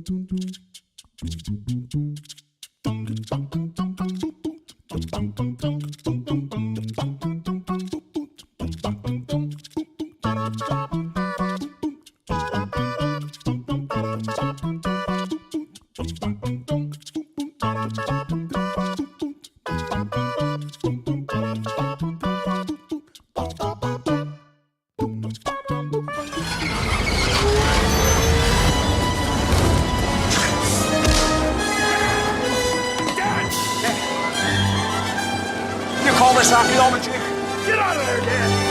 Call this archaeology? Get out of there, Dan!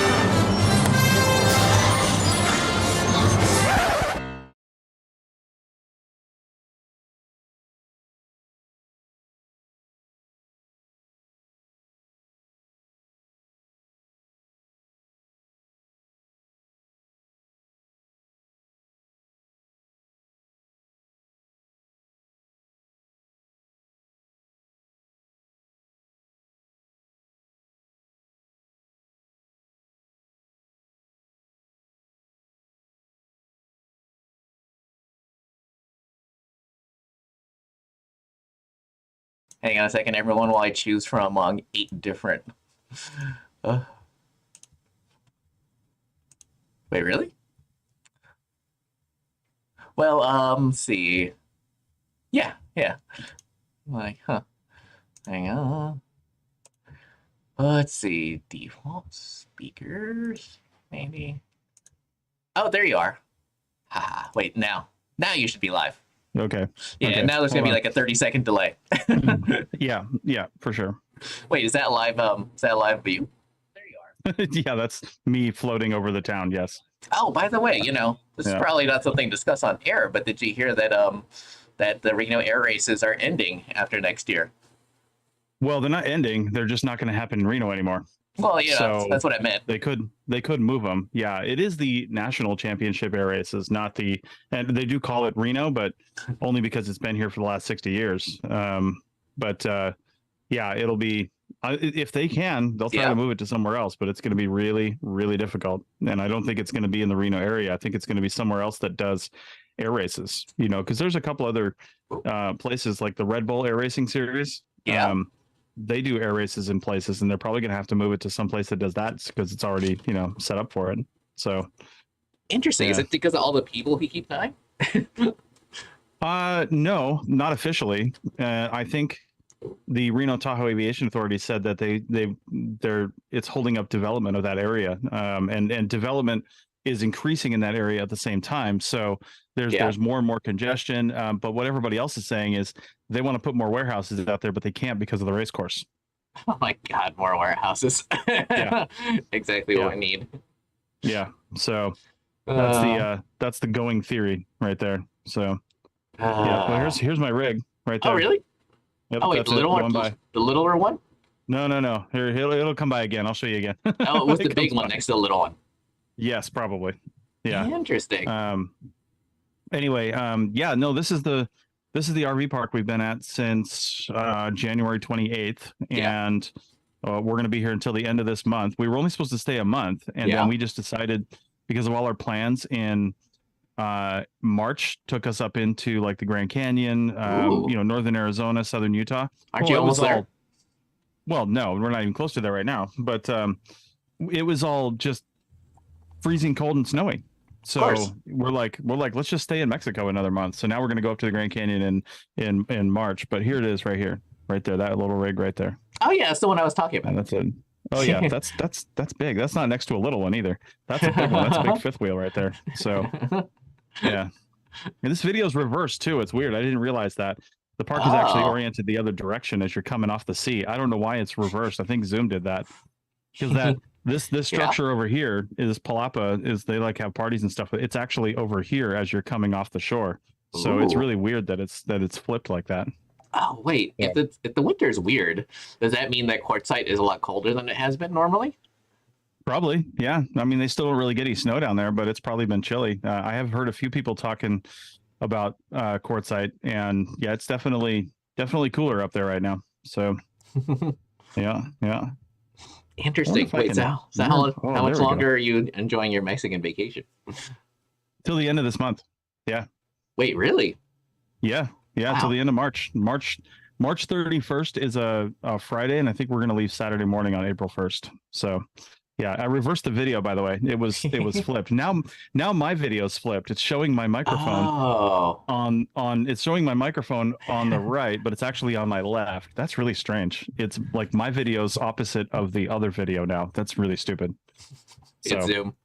Hang on a second, everyone, while I choose from among 8 different... Wait, really? Well, let's see. Yeah. Like, huh. Hang on. Let's see. Default speakers, maybe. Oh, there you are. Haha, wait, now you should be live. Okay. Yeah, okay. now there's gonna be like a 30-second delay. Yeah, for sure. Wait, is that live? Is that live view? There you are. Yeah, that's me floating over the town. Yes. Oh, by the way, this is probably not something to discuss on air, but did you hear that that the Reno air races are ending after next year? Well, they're not ending. They're just not going to happen in Reno anymore. Well, yeah, so that's what I meant. They could move them. Yeah, it is the national championship air races, not the, and they do call it Reno, but only because it's been here for the last 60 years. Yeah, it'll be, if they can, they'll try to move it to somewhere else, but it's going to be really, really difficult. And I don't think it's going to be in the Reno area. I think it's going to be somewhere else that does air races, because there's a couple other places like the Red Bull Air Racing Series. Yeah. They do air races in places, and they're probably going to have to move it to some place that does that because it's already, set up for it. So interesting. Yeah. Is it because of all the people who keep dying? No, not officially. I think the Reno Tahoe Aviation Authority said that it's holding up development of that area, and development is increasing in that area at the same time. So there's more and more congestion. But what everybody else is saying is they want to put more warehouses out there, but they can't because of the race course. Oh my God, more warehouses. Yeah. Exactly what we need. Yeah. So that's the going theory right there. So yeah. Well, here's my rig right there. Oh really? Yep, oh wait, the littler one? No. Here, it'll come by again. I'll show you again. Oh, it was the big one next to the little one. Yes, probably. Yeah. Interesting. Anyway, no, this is the RV park we've been at since January 28th, and we're going to be here until the end of this month. We were only supposed to stay a month, and then we just decided, because of all our plans in March, took us up into like the Grand Canyon, northern Arizona, southern Utah. Aren't you almost there? Well, no, we're not even close to there right now, but it was all just freezing cold and snowy. So we're like, let's just stay in Mexico another month. So now we're going to go up to the Grand Canyon in March. But here it is, right here, right there, that little rig right there. Oh yeah, that's the one I was talking about. And that's it. Oh yeah, that's big. That's not next to a little one either. That's a big one. That's a big fifth wheel right there. So yeah, and this video is reversed too. It's weird. I didn't realize that. The park is actually oriented the other direction as you're coming off the sea. I don't know why it's reversed. I think Zoom did that, because this structure over here is Palapa, they like have parties and stuff. It's actually over here as you're coming off the shore. So it's really weird that it's flipped like that. Oh wait, if the winter is weird, does that mean that Quartzsite is a lot colder than it has been normally? Probably, yeah. I mean, they still don't really get any snow down there, but it's probably been chilly. I have heard a few people talking about Quartzsite, and yeah, it's definitely cooler up there right now. So yeah. Interesting. Wait, so how much longer are you enjoying your Mexican vacation? Till the end of this month. Yeah. Wait, really? Yeah, yeah, till Wow. the end of March. March 31st is a Friday, and I think we're gonna leave Saturday morning on April 1st. So yeah, I reversed the video, by the way. It was flipped. Now my video's flipped. It's showing my microphone Oh, on it's showing my microphone on the right, but it's actually on my left. That's really strange. It's like my video's opposite of the other video now. That's really stupid. it's So Zoom.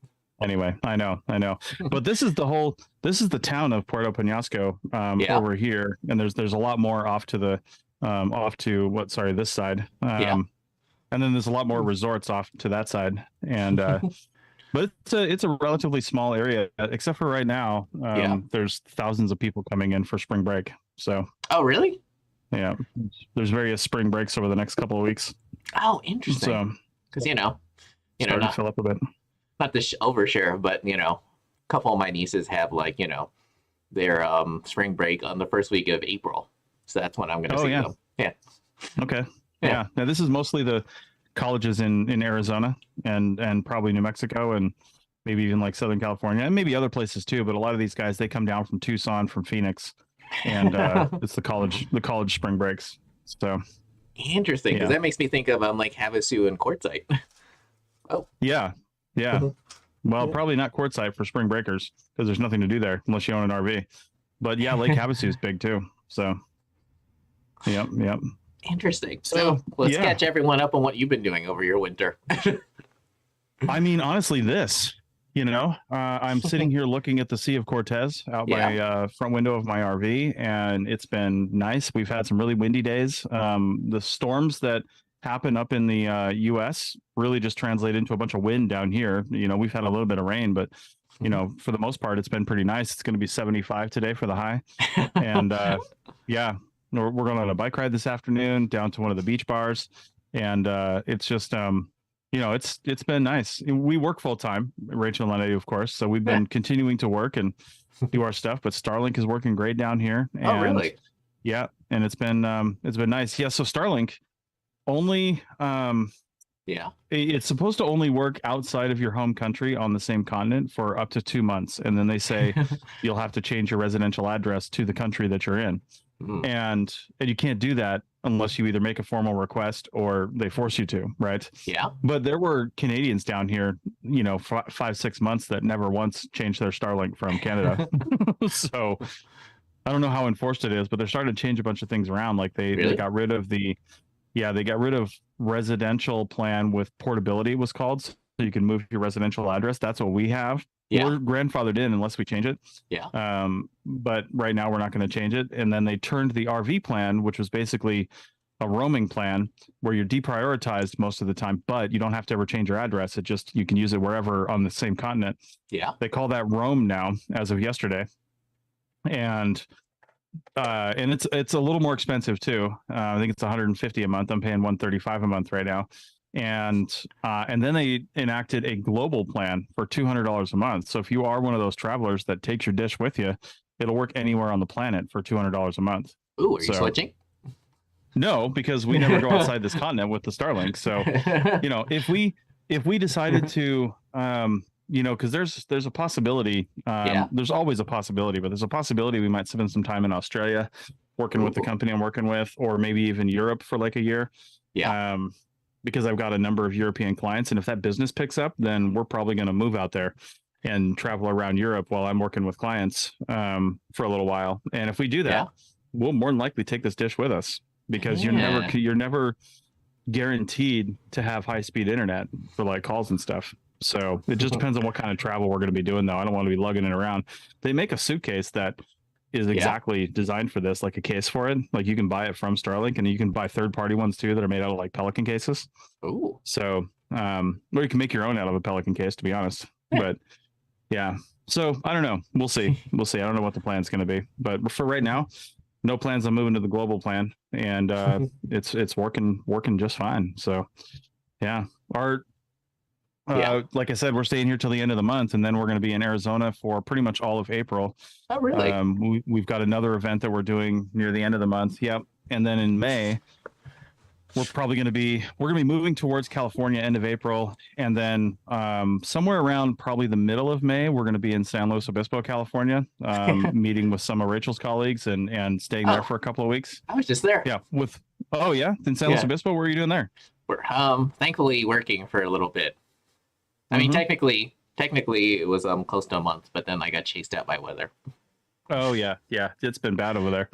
anyway, I know. But this is the town of Puerto Penasco Yeah. over here, and there's a lot more off to the off to this side. Yeah. And then there's a lot more resorts off to that side. And but it's a relatively small area, except for right now. Yeah. There's thousands of people coming in for spring break. So Oh, really? yeah, there's various spring breaks over the next couple of weeks. Oh, interesting. So Because starting to fill up a bit. not to overshare, but a couple of my nieces have their spring break on the first week of April, so that's when I'm going to see yeah. them. Yeah. Okay. Yeah. Yeah. Now this is mostly the colleges in Arizona and probably New Mexico and maybe even like Southern California and maybe other places too. But a lot of these guys, they come down from Tucson, from Phoenix, and it's the college spring breaks. So Interesting, because Yeah. that makes me think of like Havasu and Quartzsite. yeah. Well, Yeah. probably not Quartzsite for spring breakers because there's nothing to do there unless you own an RV. But yeah, Lake Havasu is big too. So yep. Interesting. So, So let's yeah. catch everyone up on what you've been doing over your winter. I mean, honestly, I'm sitting here looking at the Sea of Cortez out my front window of my RV, and it's been nice. We've had some really windy days. The storms that happen up in the U.S. really just translate into a bunch of wind down here. We've had a little bit of rain, but for the most part, it's been pretty nice. It's going to be 75 today for the high, and yeah, we're going on a bike ride this afternoon down to one of the beach bars, and it's just it's been nice. We work full time, Rachel and I do, of course. So we've been continuing to work and do our stuff. But Starlink is working great down here. And, Oh, really? Yeah, and it's been nice. Yeah, so Starlink only Yeah. it's supposed to only work outside of your home country on the same continent for up to 2 months, and then they say you'll have to change your residential address to the country that you're in, and you can't do that unless you either make a formal request or they force you to, right? Yeah. But there were Canadians down here, 5-6 months that never once changed their Starlink from Canada. So I don't know how enforced it is, but they're starting to change a bunch of things around. Like they got rid of they got rid of residential plan with portability, it was called. So you can move your residential address. That's what we have. Yeah. We're grandfathered in unless we change it. Yeah. But right now we're not going to change it. And then they turned the RV plan, which was basically a roaming plan where you're deprioritized most of the time, but you don't have to ever change your address. You can use it wherever on the same continent. Yeah. They call that roam now as of yesterday. And it's a little more expensive too. I think it's 150 a month. I'm paying 135 a month right now. And then they enacted a global plan for $200 a month. So if you are one of those travelers that takes your dish with you, it'll work anywhere on the planet for $200 a month. Ooh, are you switching? No, because we never go outside this continent with the Starlink. So, if we decided to, because there's a possibility, there's always a possibility, but there's a possibility we might spend some time in Australia working with the company I'm working with, or maybe even Europe for like a year. Yeah. Because I've got a number of European clients, and if that business picks up, then we're probably going to move out there and travel around Europe while I'm working with clients for a little while. And if we do that, we'll more than likely take this dish with us, because you're never guaranteed to have high speed internet for like calls and stuff. So it just depends on what kind of travel we're going to be doing, though. I don't want to be lugging it around. They make a suitcase that is exactly designed for this, like a case for it. Like you can buy it from Starlink, and you can buy third-party ones too that are made out of like Pelican cases. Ooh. So, or you can make your own out of a Pelican case, to be honest. But yeah, so I don't know. We'll see. I don't know what the plan's going to be, but for right now, no plans on moving to the global plan, and it's working just fine. So yeah, like I said, we're staying here till the end of the month, and then we're going to be in Arizona for pretty much all of April. Oh, really? We've got another event that we're doing near the end of the month. Yep. And then in May, we're going to be moving towards California end of April, and then somewhere around probably the middle of May, we're going to be in San Luis Obispo, California, meeting with some of Rachel's colleagues and staying there for a couple of weeks. I was just there. Yeah, in San Luis Obispo. What are you doing there? We're thankfully working for a little bit. I mean, technically it was close to a month, but then I got chased out by weather. Oh yeah, it's been bad over there.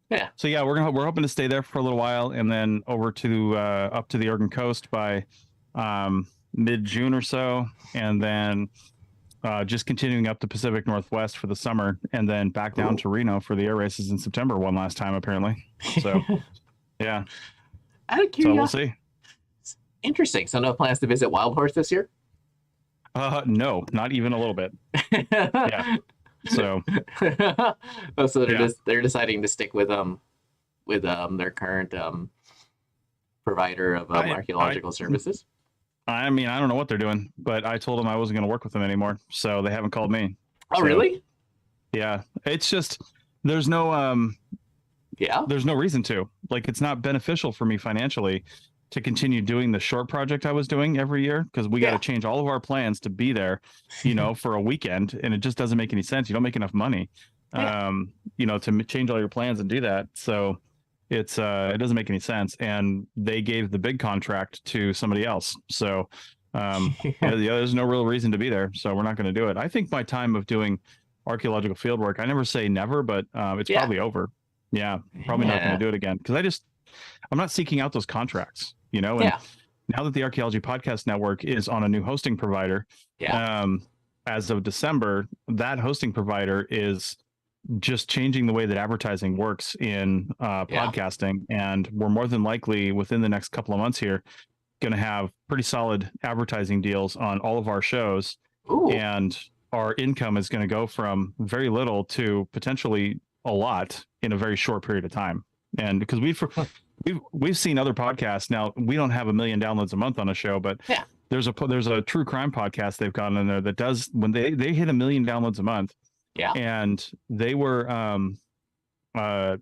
Yeah. So yeah, we're hoping to stay there for a little while, and then over to up to the Oregon coast by mid-June or so, and then just continuing up the Pacific Northwest for the summer, and then back down to Reno for the air races in September one last time apparently. So yeah. Out of curiosity. So we'll see. Interesting. So no plans to visit Wild Horse this year? No, not even a little bit. Yeah. So so they're deciding to stick with their current provider of archaeological services. I mean, I don't know what they're doing, but I told them I wasn't going to work with them anymore, so they haven't called me. Oh, so, really? Yeah. It's just there's no there's no reason to. Like, it's not beneficial for me financially to continue doing the short project I was doing every year, because we got to change all of our plans to be there, for a weekend, and it just doesn't make any sense. You don't make enough money, to change all your plans and do that. So it doesn't make any sense. And they gave the big contract to somebody else. So there's no real reason to be there. So we're not going to do it. I think my time of doing archaeological field work, I never say never, but it's probably over. Yeah, probably not going to do it again, because I'm not seeking out those contracts. And now that the Archaeology Podcast Network is on a new hosting provider, as of December, that hosting provider is just changing the way that advertising works in podcasting. And we're more than likely within the next couple of months here going to have pretty solid advertising deals on all of our shows. Ooh. And our income is going to go from very little to potentially a lot in a very short period of time. And because we've seen other podcasts. Now, we don't have 1 million downloads a month on a show, but there's a true crime podcast they've got in there that does, when they hit 1 million downloads a month. Yeah. And they were not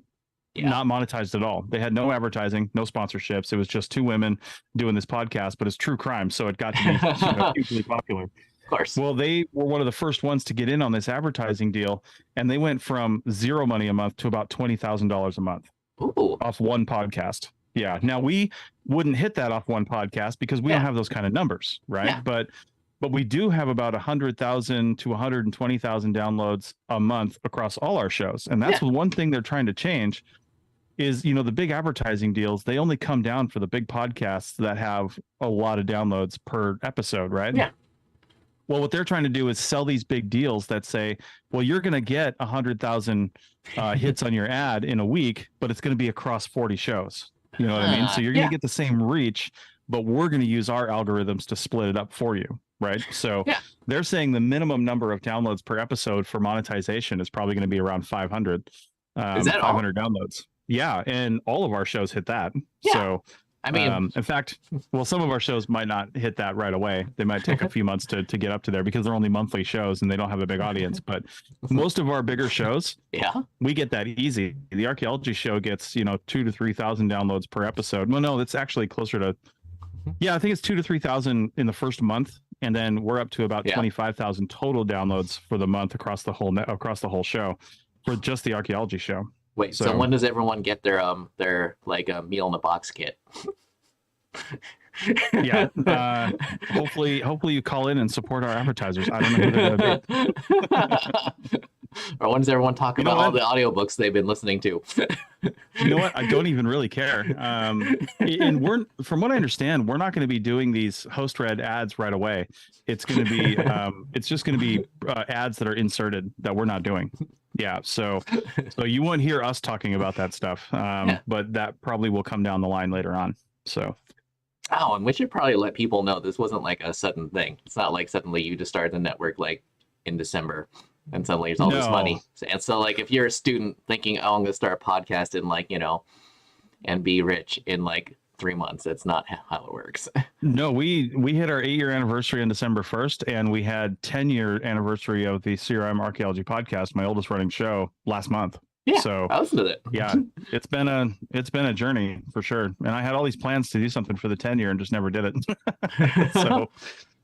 monetized at all. They had no advertising, no sponsorships. It was just two women doing this podcast, but it's true crime, so it got to be hugely popular. Of course. Well, they were one of the first ones to get in on this advertising deal, and they went from zero money a month to about $20,000 a month. Ooh. Off one podcast. Yeah. Now, we wouldn't hit that off one podcast because we don't have those kind of numbers, right? Yeah. But we do have about 100,000 to 120,000 downloads a month across all our shows. And that's one thing they're trying to change is, the big advertising deals, they only come down for the big podcasts that have a lot of downloads per episode, right? Yeah. Well, what they're trying to do is sell these big deals that say, well, you're going to get 100,000 hits on your ad in a week, but it's going to be across 40 shows. You know what I mean? So you're going to get the same reach, but we're going to use our algorithms to split it up for you, right? So they're saying the minimum number of downloads per episode for monetization is probably going to be around 500. Is that 500 downloads? Yeah, and all of our shows hit that. Yeah. So I mean, in fact, some of our shows might not hit that right away. They might take a few months to get up to there because they're only monthly shows and they don't have a big audience. But most of our bigger shows, we get that easy. The Archaeology show gets, 2,000 to 3,000 downloads per episode. Well, no, that's actually closer to, I think it's 2,000 to 3,000 in the first month, and then we're up to about 25,000 total downloads for the month across the whole show for just the Archaeology show. Wait, so when does everyone get their meal in a box kit? Hopefully you call in and support our advertisers. I don't know who they're gonna be. Or when does everyone talk about all the audiobooks they've been listening to? You know what? I don't even really care. And from what I understand, we're not going to be doing these host read ads right away. It's going to be it's just going to be ads that are inserted that we're not doing. Yeah, so you won't hear us talking about that stuff, but that probably will come down the line later on. So, and we should probably let people know this wasn't like a sudden thing. It's not like suddenly you just started the network like in December and suddenly there's all this money. And so, like, if you're a student thinking, I'm going to start a podcast in and be rich in like 3 months, that's not how it works. No, we hit our 8-year anniversary on December 1st, and we had 10-year anniversary of the CRM Archaeology Podcast, my oldest running show, last month. Yeah, So I listened to it. yeah, it's been a journey for sure. And I had all these plans to do something for the 10-year and just never did it. So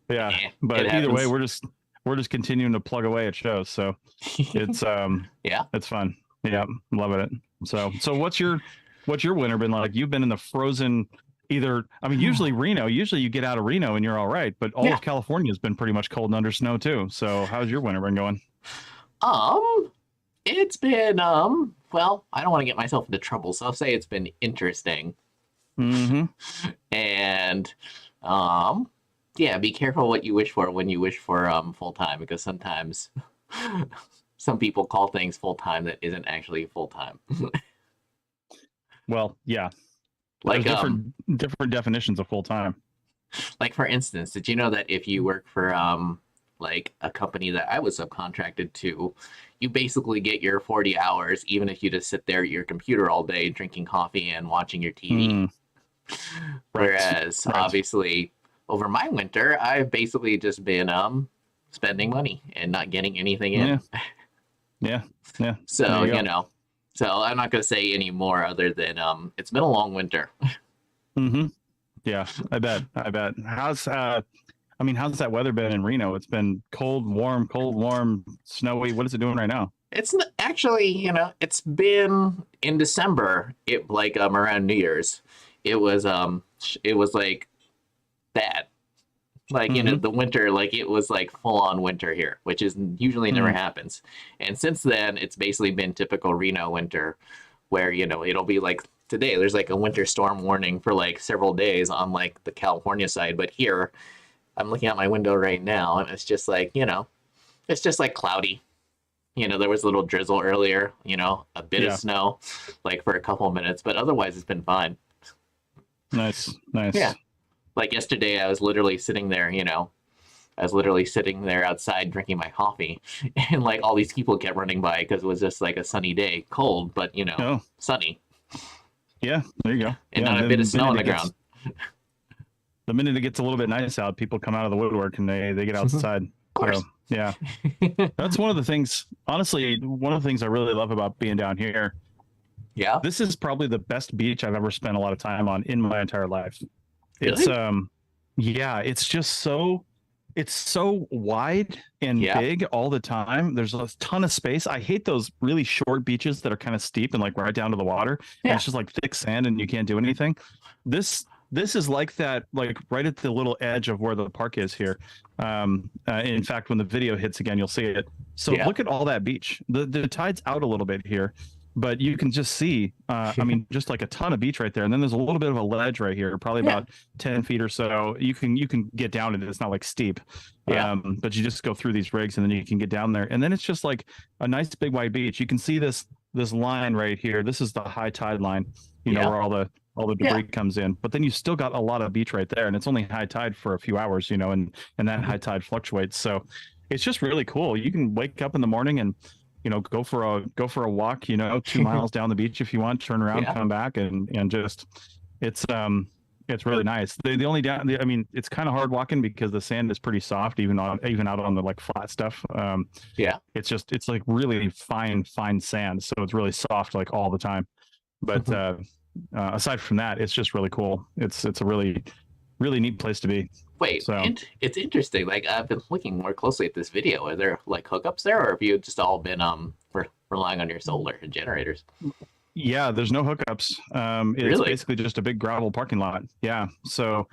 yeah, Yeah, but it either way, happens. we're just continuing to plug away at shows. So it's Yeah. it's fun. Yeah, loving it. So what's your winter been like? You've been in the frozen either. I mean, usually Reno. Usually you get out of Reno and you're all right, but all Yeah. of California has been pretty much cold and under snow too. So how's your winter been going? Um, it's been well, I don't want to get myself into trouble, so I'll say it's been interesting. Mm-hmm. And um yeah, be careful what you wish for when you wish for full time, because sometimes some people call things full time that isn't actually full time. Well, yeah, there's Like different definitions of full time. like for instance, did you know that if you work for like a company that I was subcontracted to, you basically get your 40 hours even if you just sit there at your computer all day drinking coffee and watching your TV. Mm, right. Whereas Right. obviously over my winter, I've basically just been spending money and not getting anything in. Yeah. Yeah. So, There you go. you know, so I'm not gonna say any more other than it's been a long winter. Mm-hmm. Yeah, I bet. I bet. How's that weather been in Reno? It's been cold, warm, snowy. What is it doing right now? It's actually, it's been in December, it like around New Year's. It was like bad. Like, Mm-hmm. the winter, like it was like full on winter here, which is usually never Mm, happens. And since then, it's basically been typical Reno winter where, it'll be like today, there's like a winter storm warning for like several days on like the California side. But here, I'm looking out my window right now and it's just like, it's just like cloudy. There was a little drizzle earlier, a bit of yeah. snow like for a couple of minutes, but otherwise it's been fine. Nice. Nice. Yeah. Like yesterday, I was literally sitting there, I was literally sitting there outside drinking my coffee, and like all these people kept running by because it was just like a sunny day, cold, but Oh, sunny, yeah. There you go. and Yeah. not a bit of snow on the ground. The minute it gets a little bit nice out, people come out of the woodwork and they get Of outside. course. So yeah, that's one of the things. Honestly, one of the things I really love about being down here. Yeah. This is probably the best beach I've ever spent a lot of time on in my entire life. It's Really? yeah, it's so wide and Yeah. big all the time. There's a ton of space. I hate those really short beaches that are kind of steep and like right down to the water. And Yeah. it's just like thick sand and you can't do anything. This is like that, like right at the little edge of where the park is here. In fact, when the video hits again, you'll see it. So Yeah. look at all that beach. The tide's out a little bit here, but you can just see, I mean, just like a ton of beach right there. And then there's a little bit of a ledge right here, probably Yeah. about 10 feet or so. You can get down it. It's not like steep. Yeah. But you just go through these rigs and then you can get down there. And then it's just like a nice big wide beach. You can see this line right here. This is the high tide line, Yeah. where all the debris comes in. But then you still got a lot of beach right there. And it's only high tide for a few hours, and that high tide fluctuates. So it's just really cool. You can wake up in the morning and go for a walk, 2 miles down the beach if you want, turn around, Yeah. come back, and just it's really nice. The only down, I mean, it's kind of hard walking because the sand is pretty soft, even out on the like flat stuff. Yeah. It's like really fine sand, so it's really soft like all the time. But aside from that, it's just really cool. It's a really neat place to be. Wait, So it's interesting. Like I've been looking more closely at this video. Are there like hookups there, or have you just all been relying on your solar generators? yeah, there's no hookups. It's Really? basically just a big gravel parking lot. Yeah. So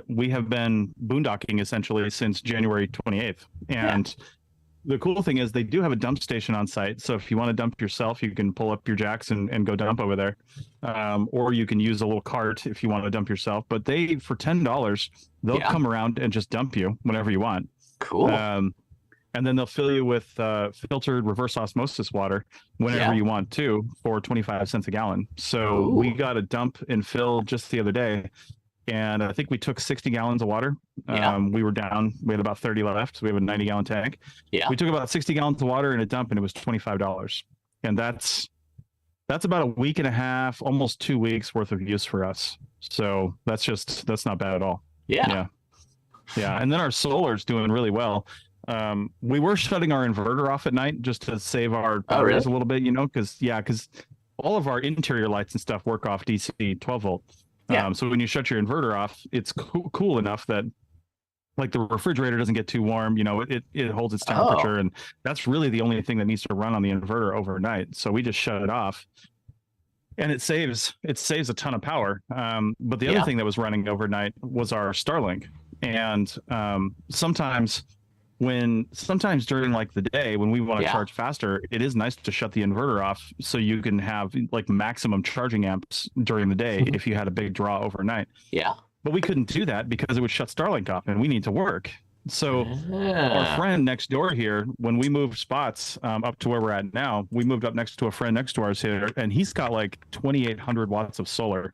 we have been boondocking essentially since January 28th. And the cool thing is they do have a dump station on site. So if you want to dump yourself, you can pull up your jacks and go dump over there. Or you can use a little cart if you want to dump yourself. But for $10, they'll Yeah. come around and just dump you whenever you want. Cool. And then they'll fill you with filtered reverse osmosis water whenever Yeah. you want to for 25 cents a gallon. So Ooh. we got a dump and fill just the other day. And I think we took 60 gallons of water. Yeah. We were down. We had about 30 left. So we have a 90-gallon tank. Yeah. We took about 60 gallons of water in a dump and it was $25. And that's about a week and a half, almost 2 weeks worth of use for us. So that's not bad at all. Yeah. Yeah. Yeah. And then our solar's doing really well. We were shutting our inverter off at night just to save our batteries a little bit, because all of our interior lights and stuff work off DC 12 volt. So when you shut your inverter off, it's cool enough that like the refrigerator doesn't get too warm, it holds its temperature, and that's really the only thing that needs to run on the inverter overnight. So we just shut it off, and it saves a ton of power. But the other thing that was running overnight was our Starlink, and sometimes during like the day when we want to charge faster, it is nice to shut the inverter off so you can have like maximum charging amps during the day if you had a big draw overnight. But we couldn't do that because it would shut Starlink off, and we need to work. So our friend next door here, when we moved spots up to where we're at now, we moved up next to a friend next to ours here, and he's got like 2,800 watts of solar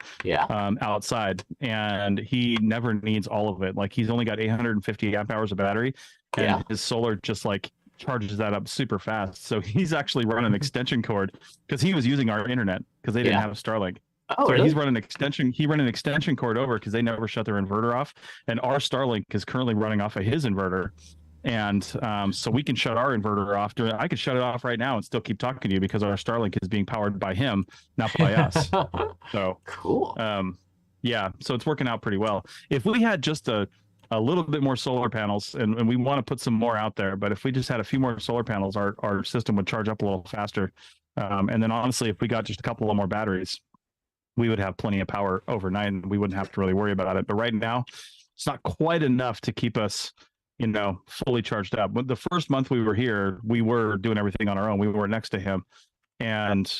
outside, and he never needs all of it. Like he's only got 850 amp hours of battery, and his solar just like charges that up super fast. So he's actually running an extension cord because he was using our internet because they didn't have a Starlink. Oh, so really? he's running extension. He ran an extension cord over because they never shut their inverter off, and our Starlink is currently running off of his inverter, and so we can shut our inverter off. I could shut it off right now and still keep talking to you because our Starlink is being powered by him, not by us. So cool. So it's working out pretty well. If we had just a little bit more solar panels, and we want to put some more out there, but if we just had a few more solar panels, our system would charge up a little faster. And then honestly, if we got just a couple of more batteries, we would have plenty of power overnight and we wouldn't have to really worry about it. But right now, it's not quite enough to keep us, fully charged up. But the first month we were here, we were doing everything on our own. We were next to him. And,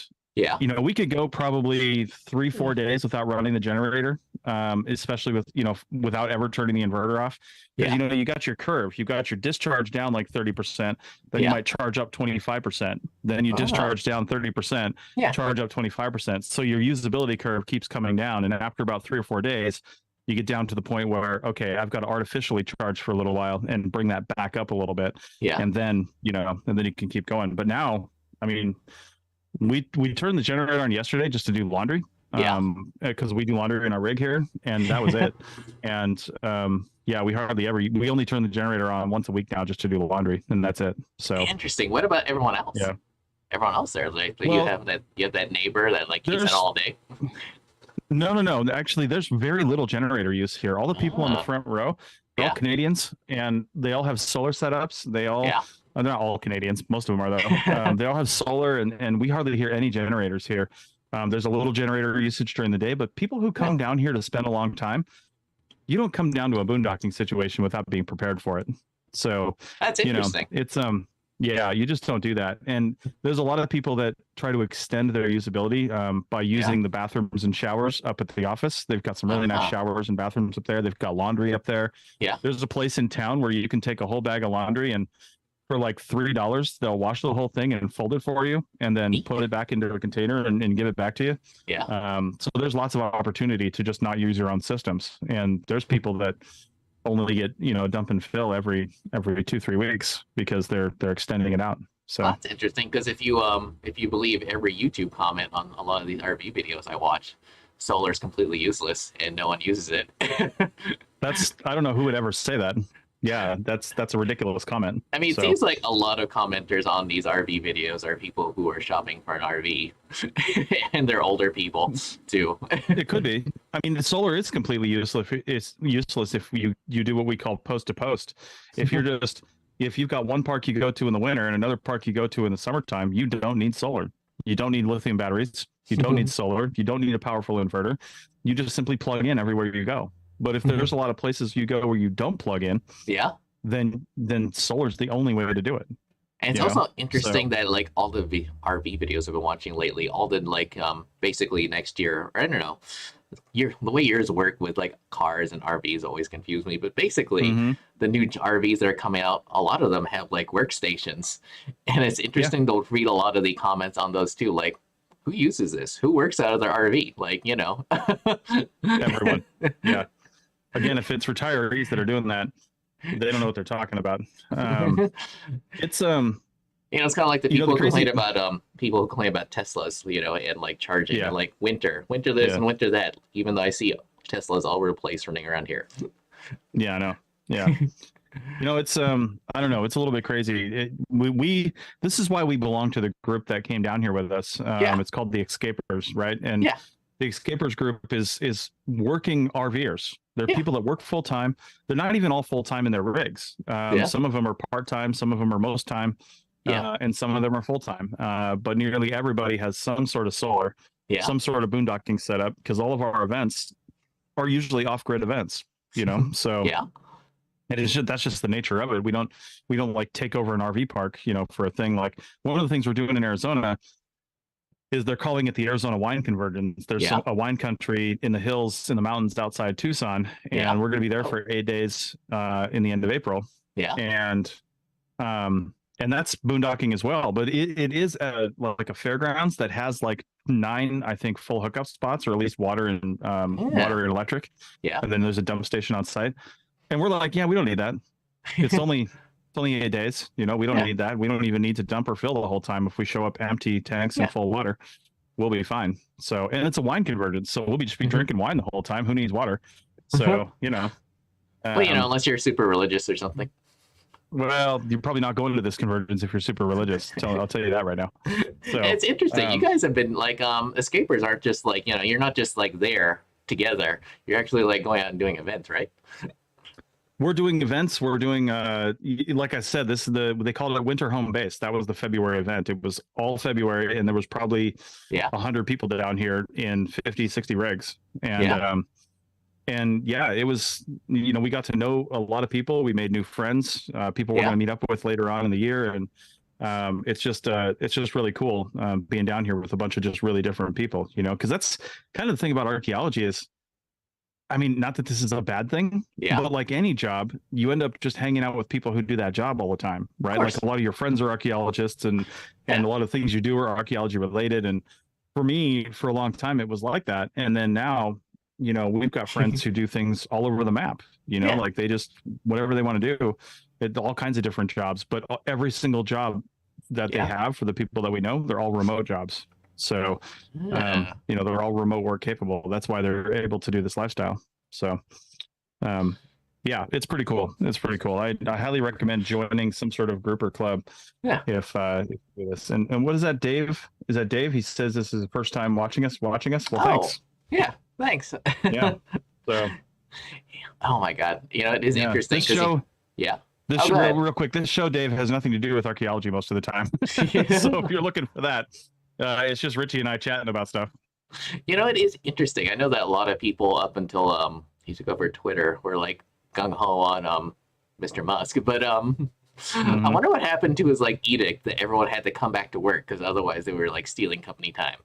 we could go probably 3-4 days without running the generator, especially without ever turning the inverter off. Because, you got your curve, you got your discharge down like 30%, then you might charge up 25%. Then you discharge down 30%, charge up 25%. So your usability curve keeps coming down. And after about 3 or 4 days, you get down to the point where, okay, I've got to artificially charge for a little while and bring that back up a little bit. And then, and then you can keep going. But now, I mean, we turned the generator on yesterday just to do laundry. Because we do laundry in our rig here, and that was it. And we only turn the generator on once a week now just to do laundry, and that's it. So interesting. What about everyone else? Everyone else there, like you have that neighbor that like keeps it all day. No. Actually, there's very little generator use here. All the people in the front row, they're all Canadians, and they all have solar setups. They all they're not all Canadians. Most of them are though. They all have solar, and we hardly hear any generators here. There's a little generator usage during the day, but people who come down here to spend a long time, you don't come down to a boondocking situation without being prepared for it. So that's interesting. It's you just don't do that. And there's a lot of people that try to extend their usability by using the bathrooms and showers up at the office. They've got some really nice showers and bathrooms up there. They've got laundry up there. There's a place in town where you can take a whole bag of laundry, and for like $3, they'll wash the whole thing and fold it for you, and then put it back into a container and give it back to you. So there's lots of opportunity to just not use your own systems. And there's people that only get a dump and fill every 2-3 weeks because they're extending it out. So that's interesting, because if you believe every YouTube comment on a lot of these RV videos I watch, solar is completely useless and no one uses it. I don't know who would ever say that. Yeah, that's a ridiculous comment. I mean, it seems like a lot of commenters on these RV videos are people who are shopping for an RV, and they're older people too. It could be. I mean, the solar is completely useless. It's useless if you do what we call post to post. If you've got one park you go to in the winter and another park you go to in the summertime, you don't need solar. You don't need lithium batteries. You don't need solar. You don't need a powerful inverter. You just simply plug in everywhere you go. But if there's a lot of places you go where you don't plug in, then solar's the only way to do it. And it's also interesting that like all the RV videos I've been watching lately, all the like basically next year, or I don't know, the way years work with like cars and RVs always confuse me. But basically, the new RVs that are coming out, a lot of them have like workstations, and it's interesting to read a lot of the comments on those too. Like, who uses this? Who works out of their RV? Like, everyone. Yeah. Again, if it's retirees that are doing that, they don't know what they're talking about. It's it's kind of like the people who complain about people who complain about Teslas, and like charging, and like winter this and winter that. Even though I see Teslas all over the place running around here. Yeah, I know. Yeah. It's I don't know, it's a little bit crazy. We this is why we belong to the group that came down here with us. Yeah. It's called the Escapers, right? And Yeah. the Escapers group is working RVers. They're Yeah. people that work full time. They're not even all full time in their rigs. Yeah. Some of them are part time, some of them are most time, Yeah. and some of them are full time. But nearly everybody has some sort of solar, Yeah. some sort of boondocking setup, because all of our events are usually off grid events. So Yeah. and that's just the nature of it. We don't like take over an RV park, for a thing. Like one of the things we're doing in Arizona is they're calling it the Arizona wine convergence. There's Yeah. a wine country in the hills, in the mountains outside Tucson, and Yeah. we're going to be there for 8 days in the end of April. Yeah. And that's boondocking as well. But it is like a fairgrounds that has like 9, I think, full hookup spots, or at least water and water and electric. Yeah. And then there's a dump station on site. And we're like, yeah, we don't need that. It's only 8 days. We don't need that. We don't even need to dump or fill the whole time. If we show up empty tanks and full water, we'll be fine. So, and it's a wine converted, so we'll just be drinking wine the whole time. Who needs water? So, well, unless you're super religious or something. Well, you're probably not going to this convergence if you're super religious. So I'll tell you that right now. So It's interesting. You guys have been like, escapers aren't just like, you're not just like there together. You're actually like going out and doing events, right? we're doing events. We're doing, like I said, this is they called it Winter Home Base. That was the February event. It was all February, and there was probably 100 people down here in 50, 60 rigs. And yeah, it was, we got to know a lot of people. We made new friends, people we're going to meet up with later on in the year. And it's just really cool being down here with a bunch of just really different people, because that's kind of the thing about archaeology is, I mean, not that this is a bad thing, but like any job, you end up just hanging out with people who do that job all the time, right? Like a lot of your friends are archaeologists, and a lot of things you do are archaeology related. And for me, for a long time, it was like that. And then now, we've got friends who do things all over the map, like they just, whatever they want to do, all kinds of different jobs, but every single job that they have for the people that we know, they're all remote jobs. So, they're all remote work capable. That's why they're able to do this lifestyle. So, yeah, it's pretty cool. It's pretty cool. I highly recommend joining some sort of group or club. Yeah. If you do this. And what is that, Dave? Is that Dave? He says this is the first time watching us. Well, thanks. Yeah. Thanks. Yeah. So. Oh my God. it is interesting. This show. This show, real quick. This show, Dave, has nothing to do with archaeology most of the time. So if you're looking for that, it's just Richie and I chatting about stuff. It is interesting. I know that a lot of people up until he took over Twitter were like gung ho on Mr. Musk, but I wonder what happened to his like edict that everyone had to come back to work because otherwise they were like stealing company time.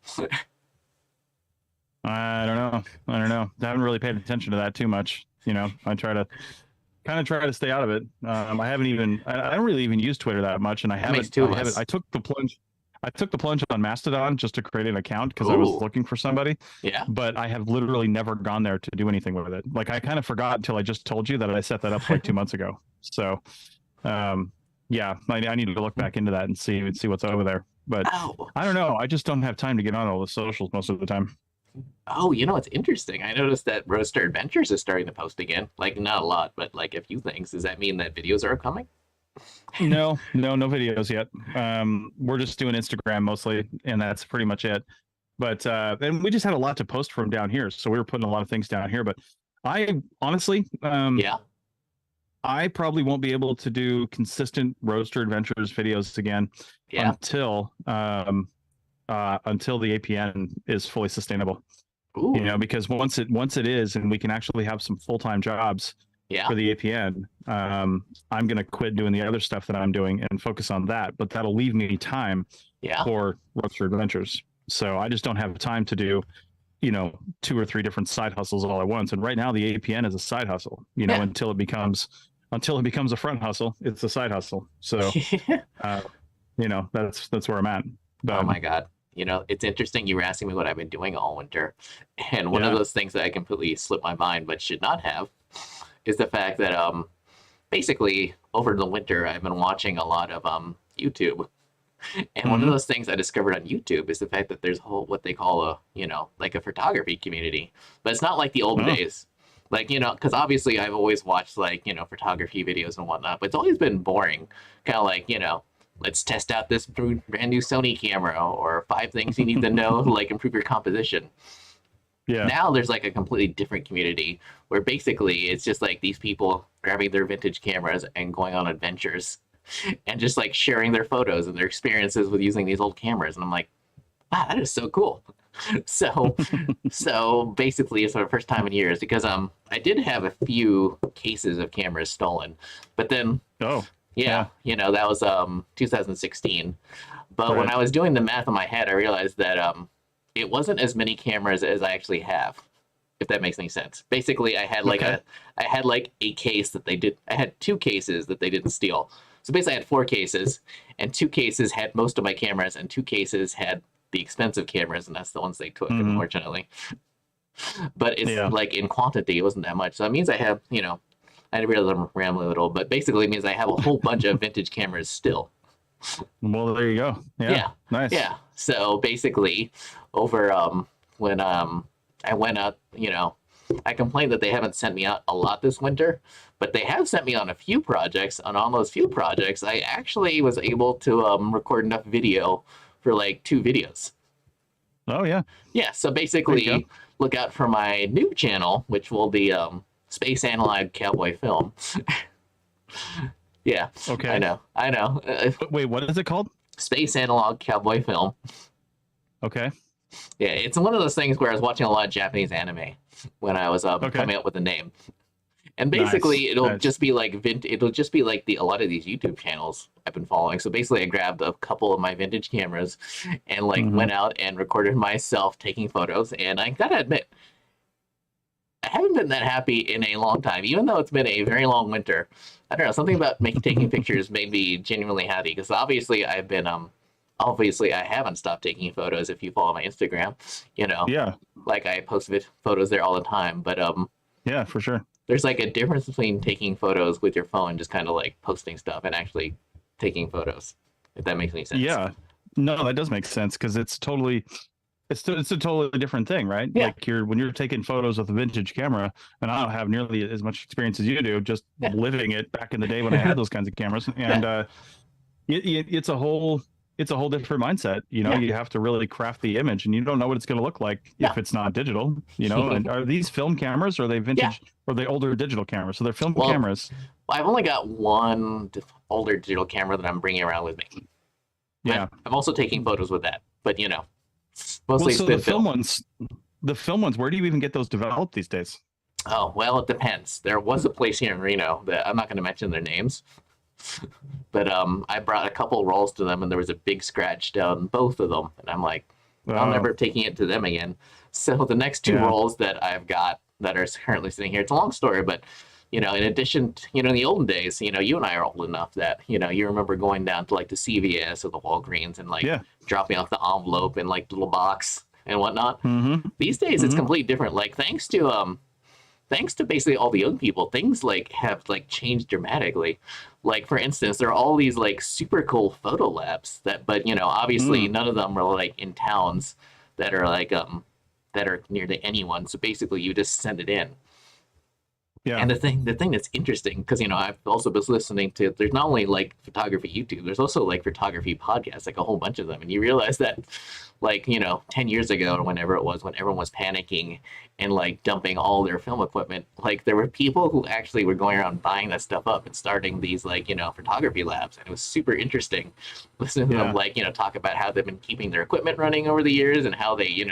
I don't know. I haven't really paid attention to that too much. I try to stay out of it. I don't really even use Twitter that much, and I haven't. I took the plunge on Mastodon just to create an account because I was looking for somebody. Yeah. But I have literally never gone there to do anything with it. Like I kind of forgot until I just told you that I set that up like 2 months ago. So, yeah, I need to look back into that and see what's over there. But I don't know. I just don't have time to get on all the socials most of the time. Oh, it's interesting. I noticed that Roaster Adventures is starting to post again. Like not a lot, but like a few things. Does that mean that videos are coming? No videos yet. We're just doing Instagram mostly, and that's pretty much it. But and we just had a lot to post from down here, so we were putting a lot of things down here. But I honestly, I probably won't be able to do consistent Roaster Adventures videos again until the APN is fully sustainable. Ooh. Because once it is, and we can actually have some full-time jobs for the APN, I'm going to quit doing the other stuff that I'm doing and focus on that. But that'll leave me time for Roaster Adventures. So I just don't have time to do, 2 or 3 different side hustles all at once. And right now the APN is a side hustle, until it becomes a front hustle, it's a side hustle. So, that's where I'm at. But, oh my God. It's interesting. You were asking me what I've been doing all winter. And one of those things that I completely slipped my mind, but should not have, is the fact that basically over the winter, I've been watching a lot of YouTube. And one of those things I discovered on YouTube is the fact that there's what they call a, like a photography community. But it's not like the old days. Like, because obviously I've always watched like, photography videos and whatnot, but it's always been boring. Kind of like, let's test out this brand new Sony camera or 5 things you need to know to like improve your composition. Yeah. Now there's like a completely different community where basically it's just like these people grabbing their vintage cameras and going on adventures and just like sharing their photos and their experiences with using these old cameras. And I'm like, wow, that is so cool. So so basically it's the first time in years because I did have a few cases of cameras stolen, but then that was 2016. But when I was doing the math in my head, I realized that it wasn't as many cameras as I actually have, if that makes any sense. Basically I had like a case that I had 2 cases that they didn't steal. So basically I had 4 cases, and 2 cases had most of my cameras and 2 cases had the expensive cameras, and that's the ones they took, unfortunately. But it's like in quantity, it wasn't that much. So it means I have, I realize I'm rambling a little, but basically it means I have a whole bunch of vintage cameras still. Well, there you go. Yeah. Nice. Yeah. So basically, over when I went out, I complained that they haven't sent me out a lot this winter, but they have sent me on a few projects. And on those few projects, I actually was able to record enough video for like 2 videos. Oh yeah. Yeah. So basically, look out for my new channel, which will be Space Analog Cowboy Film. Yeah. Okay. I know. Wait, what is it called? Space Analog Cowboy Film. Okay. Yeah, it's one of those things where I was watching a lot of Japanese anime when I was coming up with the name. And basically it'll just be like a lot of these YouTube channels I've been following. So basically I grabbed a couple of my vintage cameras and like went out and recorded myself taking photos, and I gotta admit, I haven't been that happy in a long time, even though it's been a very long winter. I don't know, something about taking pictures made me genuinely happy, because obviously I haven't stopped taking photos. If you follow my Instagram, like I post photos there all the time. But yeah, for sure. There's like a difference between taking photos with your phone, just kind of like posting stuff, and actually taking photos, if that makes any sense. Yeah, no, that does make sense, because it's a totally different thing, right? Yeah. Like when you're taking photos with a vintage camera, and I don't have nearly as much experience as you do, just living it back in the day when I had those kinds of cameras, and it's a whole different mindset. You have to really craft the image, and you don't know what it's going to look like if it's not digital. And are these film cameras, or are they vintage, or are they older digital cameras? So they're film cameras. Well, I've only got one older digital camera that I'm bringing around with me. Yeah, I'm also taking photos with that, but mostly so the film ones. The film ones, where do you even get those developed these days? Oh, well, it depends. There was a place here in Reno that I'm not going to mention their names, but I brought a couple rolls to them, and there was a big scratch down both of them, and I'm like, I'm never taking it to them again. So the next 2 rolls that I've got that are currently sitting here, it's a long story, but in addition to, in the olden days, you and I are old enough that you remember going down to like the CVS or the Walgreens and like dropping off the envelope in like the little box and whatnot. These days it's completely different. Like thanks to basically all the young people, things like have like changed dramatically. Like for instance, there are all these like super cool photo labs but obviously none of them are like in towns that are like that are near to anyone. So basically you just send it in. Yeah. And the thing that's interesting, because I've also been listening to, there's not only like photography YouTube, there's also like photography podcasts, like a whole bunch of them. And you realize that like 10 years ago or whenever it was, when everyone was panicking and like dumping all their film equipment, like there were people who actually were going around buying that stuff up and starting these like photography labs. And it was super interesting listening to them like talk about how they've been keeping their equipment running over the years, and how they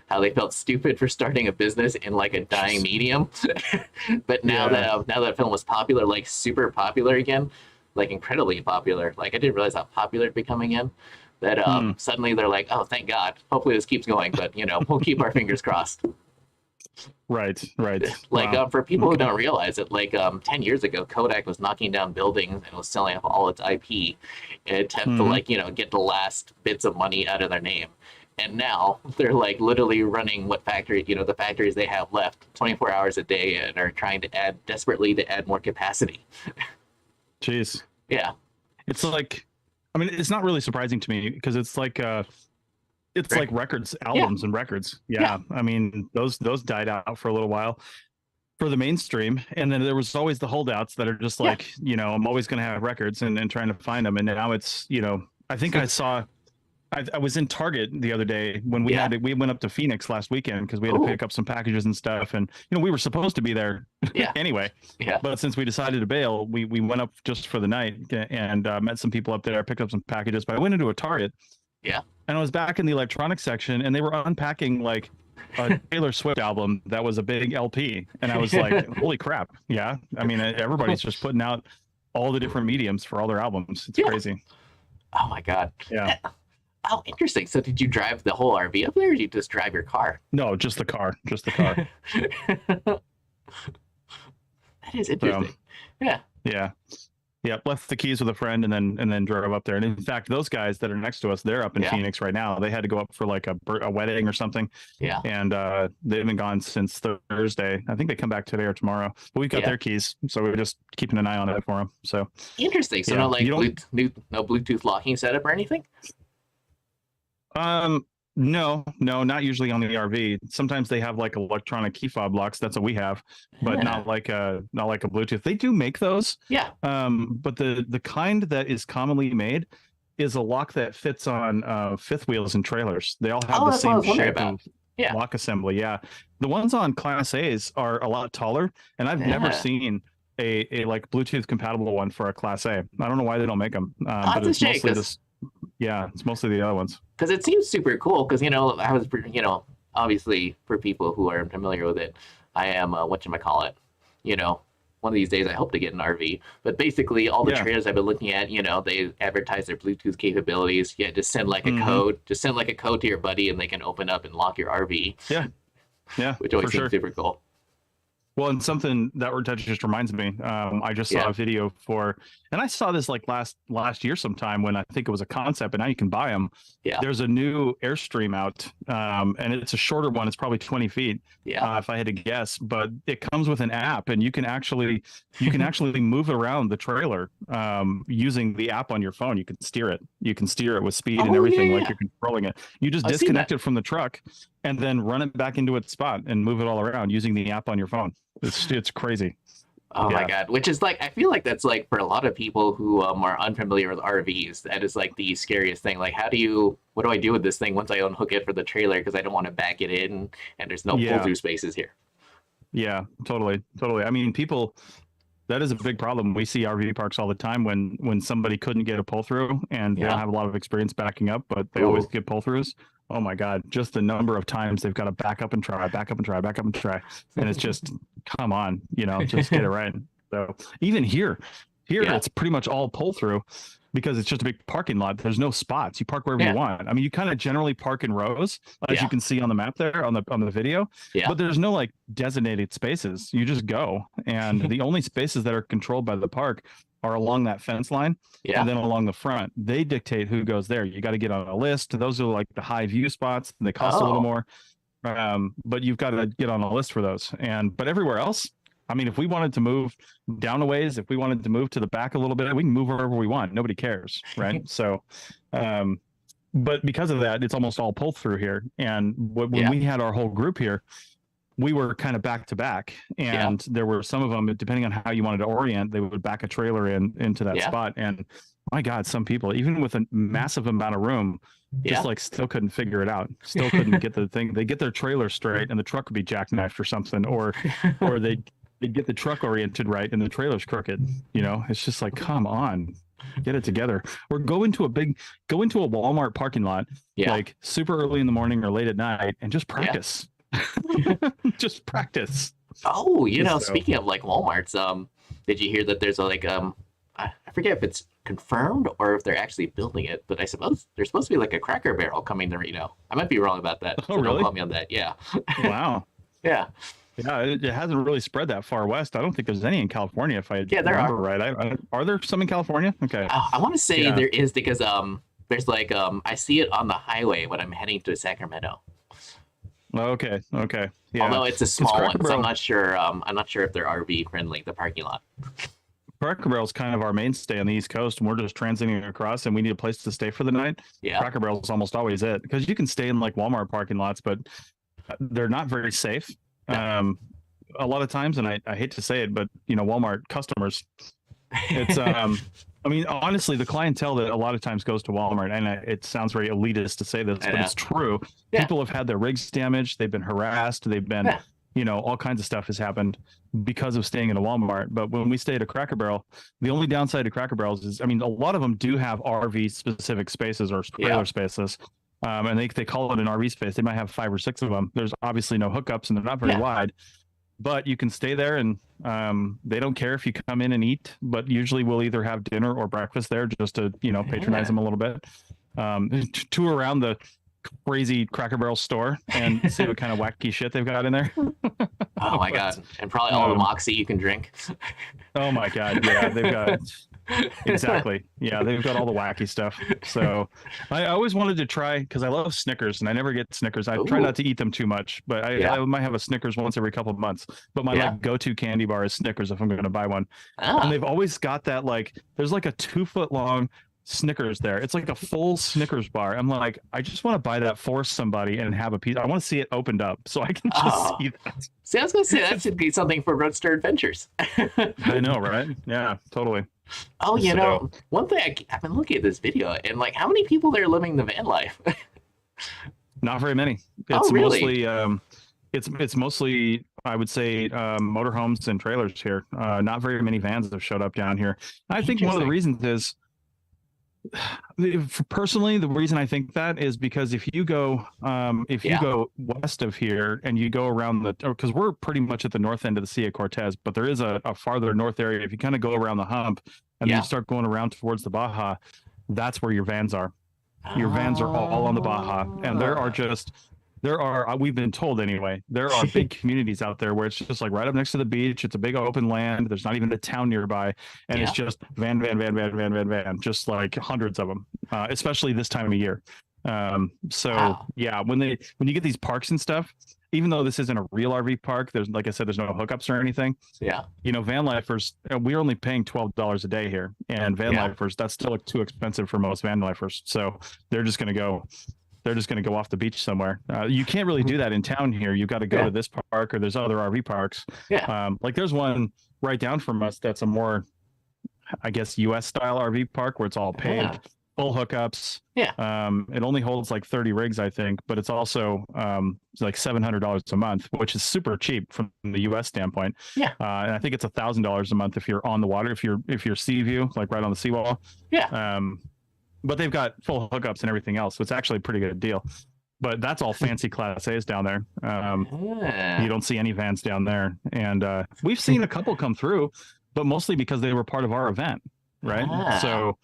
how they felt stupid for starting a business in like a dying medium. But now that film was popular, like super popular again, like incredibly popular. Like I didn't realize how popular it becoming in. That suddenly they're like, oh, thank God. Hopefully this keeps going, but we'll keep our fingers crossed. Right. Like for people who don't realize it, like 10 years ago, Kodak was knocking down buildings and was selling off all its IP in an attempt to like get the last bits of money out of their name. And now they're like literally running the factories they have left 24 hours a day, and are trying to desperately add more capacity. Jeez. Yeah. It's like, I mean, it's not really surprising to me, because it's like like records, albums and records. Yeah. I mean, those died out for a little while. for the mainstream. And then there was always the holdouts that are just like, you know, I'm always going to have records and trying to find them. And now it's, you know, I think I was in Target the other day when we went up to Phoenix last weekend because we had to pick up some packages and stuff. And, you know, we were supposed to be there anyway. Yeah. But since we decided to bail, we went up just for the night and met some people up there, picked up some packages. But I went into a Target. Yeah. And I was back in the electronics section and they were unpacking like a Taylor Swift album that was a big LP. And I was like, holy crap. Yeah. I mean, everybody's just putting out all the different mediums for all their albums. It's crazy. Oh my God. Yeah. Oh, interesting. So did you drive the whole RV up there or did you just drive your car? No, just the car. Just the car. That is interesting. So, yeah. Yeah. Yeah. Left the keys with a friend and then drove up there. And in fact, those guys that are next to us, they're up in Phoenix right now. They had to go up for like a wedding or something. Yeah. And they've been gone since Thursday. I think they come back today or tomorrow. But we've got their keys, so we're just keeping an eye on it for them. So interesting. So no like no Bluetooth locking setup or anything? No, not usually on the RV. Sometimes they have like electronic key fob locks. That's what we have, but not like a Bluetooth. They do make those. Yeah. But the kind that is commonly made is a lock that fits on fifth wheels and trailers. They all have the same shape of lock assembly. Yeah. The ones on Class A's are a lot taller, and I've never seen a like Bluetooth compatible one for a Class A. I don't know why they don't make them. But it's mostly this. Yeah, it's mostly the other ones. Because it seems super cool. Because I was, obviously for people who are familiar with it, I am whatchamacallit. One of these days I hope to get an RV. But basically, all the trailers I've been looking at, they advertise their Bluetooth capabilities. Yeah, just send like a code. Just send like a code to your buddy, and they can open up and lock your RV. Yeah, which always seems super cool. Well, and something that just reminds me, I just saw a video and I saw this like last year sometime when I think it was a concept, and now you can buy them. Yeah. There's a new Airstream out, and it's a shorter one. It's probably 20 feet. Yeah. If I had to guess, but it comes with an app, and you can actually move around the trailer using the app on your phone. You can steer it. You can steer it with speed and everything like you're controlling it. You just disconnect it from the truck and then run it back into its spot and move it all around using the app on your phone. It's crazy. Oh my God. Which is like, I feel like that's like for a lot of people who are unfamiliar with RVs, that is like the scariest thing. Like, what do I do with this thing once I unhook it for the trailer? Because I don't want to back it in and there's no pull through spaces here. Yeah, totally. I mean, that is a big problem. We see RV parks all the time when somebody couldn't get a pull through and they don't have a lot of experience backing up, but they always get pull throughs. Oh my God, just the number of times they've got to back up and try. And it's just, come on, just get it right. So even here it's pretty much all pull through because it's just a big parking lot. There's no spots. You park wherever you want. I mean, you kind of generally park in rows, as you can see on the map there on the video, but there's no like designated spaces. You just go. And the only spaces that are controlled by the park are along that fence line and then along the front. They dictate who goes there. You got to get on a list. Those are like the high view spots. They cost a little more, but you've got to get on a list for those. But everywhere else, I mean, if we wanted to move down a ways, if we wanted to move to the back a little bit, we can move wherever we want. Nobody cares, right? So, but because of that, it's almost all pull through here. And when we had our whole group here, we were kind of back to back, and there were some of them, depending on how you wanted to orient, they would back a trailer into that spot. And my God, some people, even with a massive amount of room, just like still couldn't figure it out. Still couldn't get the thing. They get their trailer straight, and the truck would be jackknifed or something, or they'd get the truck oriented right, and the trailer's crooked. It's just like, come on, get it together. Or go into a Walmart parking lot, like super early in the morning or late at night, and just practice. Just practice. Speaking of like Walmarts, did you hear that there's I forget if it's confirmed or if they're actually building it, but I suppose there's supposed to be like a Cracker Barrel coming to Reno. I might be wrong about that. Oh, really? Don't quote me on that. Yeah. Wow. Yeah. Yeah, it hasn't really spread that far west. I don't think there's any in California, if I remember right. Are there some in California? Okay. I want to say there is because there's like I see it on the highway when I'm heading to Sacramento. Okay. Yeah. Although it's a small one, so I'm not sure. I'm not sure if they're RV friendly, the parking lot. Cracker Barrel's kind of our mainstay on the East Coast, and we're just transiting across, and we need a place to stay for the night. Yeah. Cracker Barrel's almost always it, because you can stay in like Walmart parking lots, but they're not very safe. a lot of times, and I hate to say it, but Walmart customers, it's I mean, honestly, the clientele that a lot of times goes to Walmart, and it sounds very elitist to say this, but it's true. Yeah. People have had their rigs damaged. They've been harassed. They've been, all kinds of stuff has happened because of staying in a Walmart. But when we stay at a Cracker Barrel, the only downside to Cracker Barrels is, I mean, a lot of them do have RV specific spaces or trailer spaces. And they call it an RV space. They might have 5 or 6 of them. There's obviously no hookups and they're not very wide. But you can stay there, and they don't care if you come in and eat. But usually we'll either have dinner or breakfast there just to, patronize them a little bit. Tour around the crazy Cracker Barrel store and see what kind of wacky shit they've got in there. Oh my God. And probably all the Moxie you can drink. Oh my God. Yeah, they've got... Exactly. Yeah, they've got all the wacky stuff. So I always wanted to try, because I love Snickers and I never get Snickers. I try not to eat them too much, but I might have a Snickers once every couple of months. But my go-to candy bar is Snickers if I'm going to buy one. And they've always got that, there's like a 2-foot long Snickers there. It's like a full Snickers bar. I'm like, I just want to buy that for somebody and have a piece. I want to see it opened up so I can just see that. See, I was going to say that should be something for Roadster Adventures. I know, right? Yeah, totally. Oh, one thing I've been looking at this video, and how many people there are living the van life? Not very many. It's mostly it's mostly, I would say, motorhomes and trailers here. Not very many vans have showed up down here. I think one of the reasons is, personally, the reason I think that is because if you go go west of here and you go around because we're pretty much at the north end of the Sea of Cortez, but there is a farther north area. If you kind of go around the hump and then you start going around towards the Baja, that's where your vans are. Your vans are all on the Baja, and we've been told anyway, there are big communities out there where it's just like right up next to the beach. It's a big open land. There's not even a town nearby. And it's just van, just like hundreds of them, especially this time of year. When you get these parks and stuff, even though this isn't a real RV park, there's, like I said, there's no hookups or anything. Yeah. Van lifers, we're only paying $12 a day here. And van lifers, that's still too expensive for most van lifers. So they're just going to go off the beach somewhere. You can't really do that in town here. You've got to go to this park, or there's other RV parks. Yeah. There's one right down from us that's a more, I guess, US style RV park where it's all paved, full hookups. Yeah. It only holds like 30 rigs, I think, but it's also like $700 a month, which is super cheap from the US standpoint. Yeah. And I think it's $1,000 a month if you're on the water, if you're sea view, like right on the seawall. Yeah. But they've got full hookups and everything else, so it's actually a pretty good deal. But that's all fancy Class A's down there. You don't see any vans down there. And we've seen a couple come through, but mostly because they were part of our event, right? So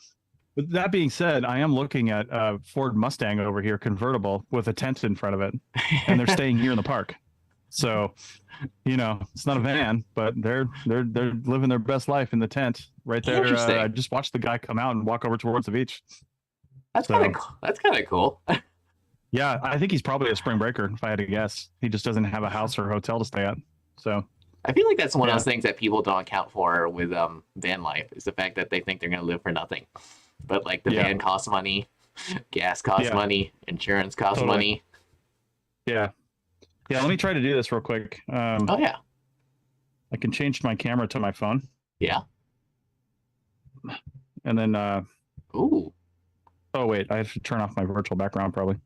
with that being said, I am looking at a Ford Mustang over here, convertible, with a tent in front of it. And they're staying here in the park. So, it's not a van, but they're living their best life in the tent right there. I just watched the guy come out and walk over towards the beach. That's kind of cool. Yeah, I think he's probably a spring breaker, if I had to guess. He just doesn't have a house or hotel to stay at. So I feel like that's one of those things that people don't account for with van life, is the fact that they think they're going to live for nothing. But the van costs money, gas costs money, insurance costs money. Yeah. Yeah, let me try to do this real quick. I can change my camera to my phone. Yeah. And then oh wait, I have to turn off my virtual background probably.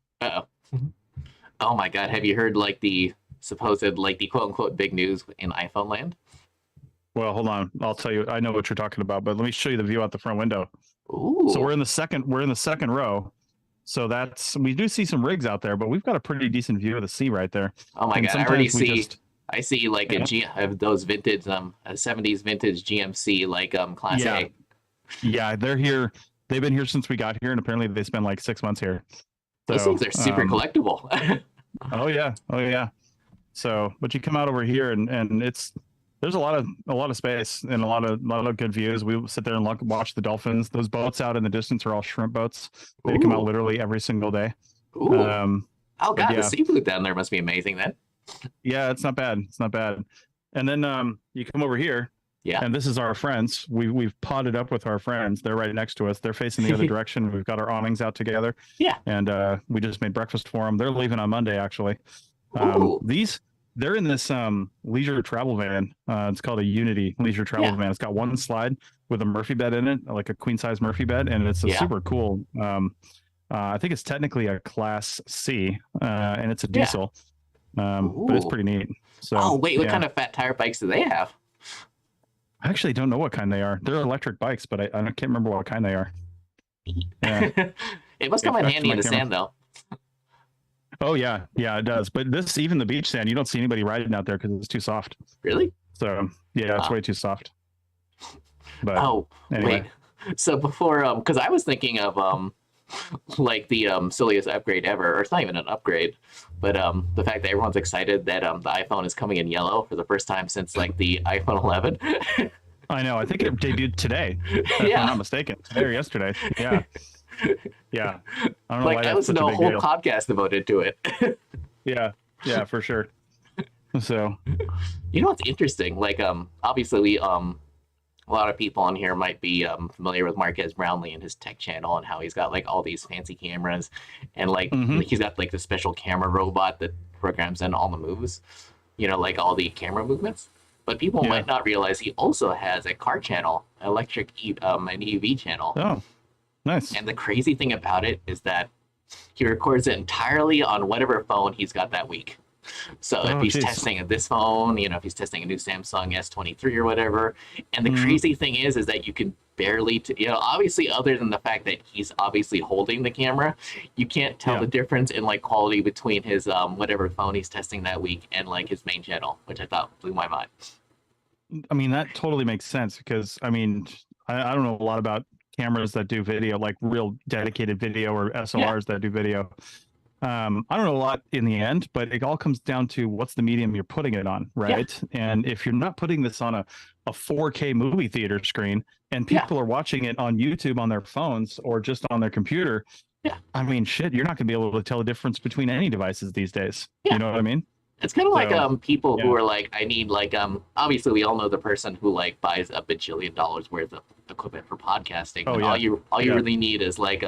Oh my God, have you heard the supposed the quote unquote big news in iPhone land? Well, hold on. I'll tell you. I know what you're talking about, but let me show you the view out the front window. Ooh. So we're in the second row. So we do see some rigs out there, but we've got a pretty decent view of the sea right there. Oh my God, I already see. I see of those vintage a 70s vintage GMC Class A. Yeah, they're here. They've been here since we got here, and apparently they spent 6 months here. Those things are super collectible. Oh yeah. So, but you come out over here, and there's a lot of space and a lot of good views. We sit there and watch the dolphins. Those boats out in the distance are all shrimp boats. They come out literally every single day. Ooh. Oh God, the seafood down there must be amazing then. Yeah, it's not bad. And then you come over here. Yeah. And this is our friends. We've potted up with our friends. They're right next to us. They're facing the other direction. We've got our awnings out together. Yeah. And we just made breakfast for them. They're leaving on Monday, actually. These they're in this leisure travel van. It's called a Unity leisure travel van. It's got one slide with a Murphy bed in it, like a queen size Murphy bed, and it's a super cool. I think it's technically a Class C, and it's a diesel, but it's pretty neat. So, oh wait, what kind of fat tire bikes do they have? I actually don't know what kind they are. They're electric bikes, but I can't remember what kind they are. Yeah. It must come in handy in the sand, though. Oh yeah, it does. But even the beach sand, you don't see anybody riding out there because it's too soft. Really? So yeah, it's way too soft. But anyway. Wait. So before, because I was thinking of like the silliest upgrade ever, or it's not even an upgrade, but the fact that everyone's excited that the iPhone is coming in yellow for the first time since like the iPhone 11. I know. I think it debuted today, if I'm not mistaken. Today or yesterday. Yeah. Yeah. I don't know like why I that's listened such to a a big whole deal. podcast devoted to it. Yeah, for sure. So, you know what's interesting? Like obviously a lot of people on here might be familiar with Marquez Brownlee and his tech channel and how he's got like all these fancy cameras and like he's got like the special camera robot that programs in all the moves, you know, like all the camera movements. But people might not realize he also has a car channel, electric an EV channel. oh, nice. And the crazy thing about it is that he records it entirely on whatever phone he's got that week. So if he's testing this phone, you know, if he's testing a new Samsung S23 or whatever. And the crazy thing is that you can barely, you know, obviously other than the fact that he's obviously holding the camera, you can't tell the difference in like quality between his whatever phone he's testing that week and like his main channel, which I thought blew my mind. I mean, that totally makes sense because I mean, I don't know a lot about cameras that do video, like real dedicated video or SLRs that do video. I don't know a lot in the end, but it all comes down to what's the medium you're putting it on, right? And if you're not putting this on a 4K movie theater screen and people are watching it on YouTube on their phones or just on their computer, I mean, shit, you're not going to be able to tell the difference between any devices these days. You know what I mean? It's kind of like people who are like, I need like obviously we all know the person who like buys $1 bajillion worth of equipment for podcasting. Oh, and all you really need is like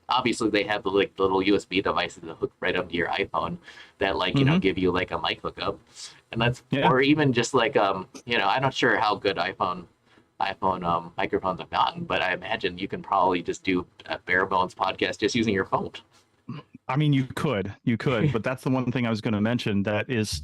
obviously they have the like the little USB devices that hook right up to your iPhone that like you know give you like a mic hookup, and that's or even just like you know, I'm not sure how good iPhone microphones have gotten, but I imagine you can probably just do a bare bones podcast just using your phone. I mean, you could, but that's the one thing I was going to mention that is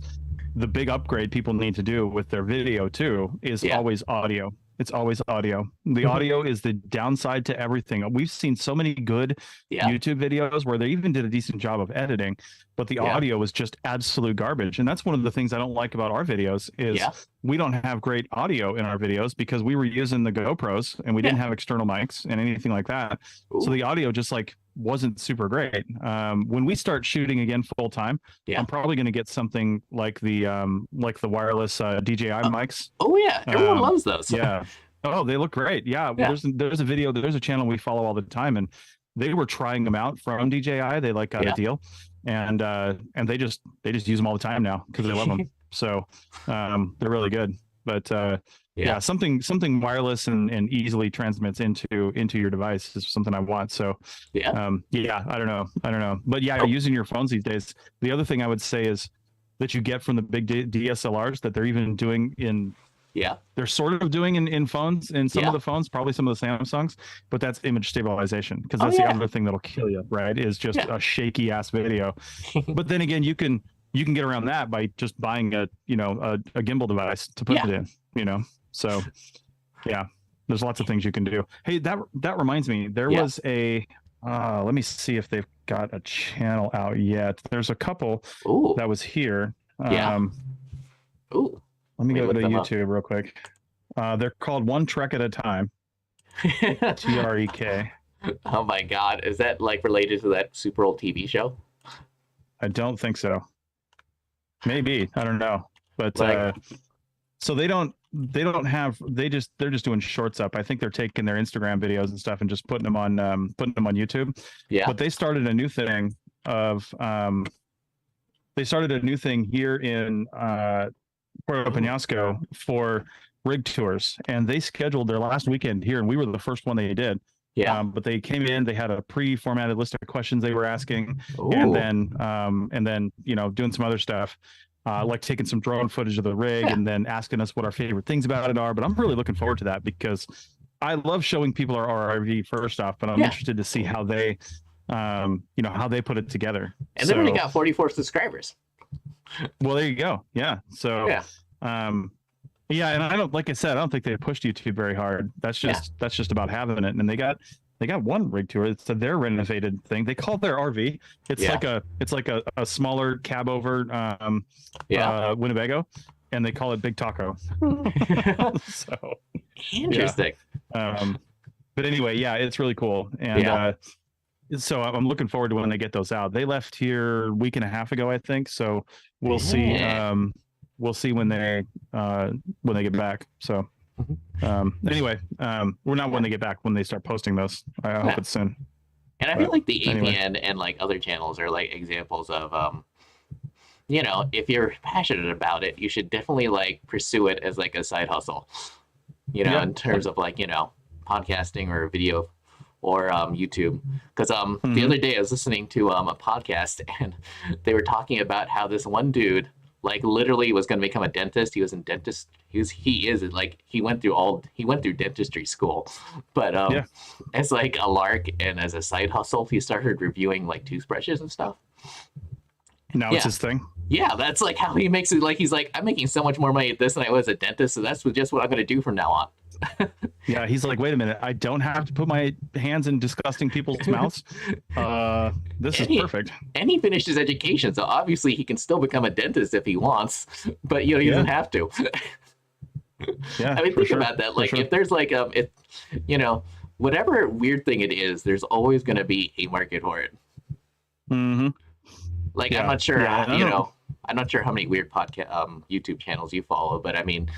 the big upgrade people need to do with their video too is always audio. It's always audio. The audio is the downside to everything. We've seen so many good YouTube videos where they even did a decent job of editing, but the audio was just absolute garbage. And that's one of the things I don't like about our videos is we don't have great audio in our videos because we were using the GoPros and we didn't have external mics and anything like that. Ooh. So the audio just like wasn't super great. When we start shooting again full time, I'm probably going to get something like the wireless DJI mics. Oh yeah, everyone loves those. Yeah. Oh, they look great. Yeah. There's a channel we follow all the time, and they were trying them out from DJI. They like got a deal, and they just use them all the time now because they love them. So they're really good. But something wireless and easily transmits into your device is something I want. So I don't know. But using your phones these days. The other thing I would say is that you get from the big DSLRs that they're even doing in they're sort of doing in phones, in some of the phones, probably some of the Samsungs, but that's image stabilization because that's the other thing that'll kill you, right? Is just a shaky ass video. But then again, you can get around that by just buying a gimbal device to put it in, you know. So there's lots of things you can do. Hey, that reminds me, there was a let me see if they've got a channel out yet. There's a couple that was here. Let me go to YouTube real quick. They're called One Trek at a Time. TREK. Oh my God. Is that like related to that super old TV show? I don't think so. Maybe. I don't know. But so they're just doing shorts up. I think they're taking their Instagram videos and stuff and just putting them on YouTube. Yeah. But they started a new thing here in Puerto Penasco for rig tours, and they scheduled their last weekend here, and we were the first one they did. But they came in, they had a pre-formatted list of questions they were asking, and then doing some other stuff. like taking some drone footage of the rig and then asking us what our favorite things about it are. But I'm really looking forward to that because I love showing people our RV first off, but I'm interested to see how they, how they put it together. And they've already got 44 subscribers. Well, there you go. Yeah. So, and I don't, like I said, I don't think they pushed YouTube very hard. That's just about having it. And they got one rig tour. It's their renovated thing. They call it their RV. It's like a smaller cab over Winnebago, and they call it Big Taco. So interesting. But anyway, it's really cool. And so I'm looking forward to when they get those out. They left here a week and a half ago, I think. So we'll see. We'll see when they get back. So anyway, we're not when they get back, when they start posting those. I hope it's soon. And I feel like the APN and like other channels are like examples of if you're passionate about it, you should definitely like pursue it as like a side hustle. In terms of like podcasting or video or YouTube. Because the other day I was listening to a podcast and they were talking about how this one dude like literally was going to become a dentist. He was in dentist. He went through dentistry school, but as like a lark and as a side hustle, he started reviewing like toothbrushes and stuff. Now it's his thing. Yeah, that's like how he makes it. Like he's like, I'm making so much more money at this than I was a dentist, so that's just what I'm going to do from now on. Yeah, he's like, wait a minute, I don't have to put my hands in disgusting people's mouths. This is perfect. And he finished his education, so obviously he can still become a dentist if he wants, but he doesn't have to. I mean, think about that. Like, if there's like whatever weird thing it is, there's always going to be a market for it. Like, I'm not sure. I'm not sure how many weird YouTube channels you follow, but I mean.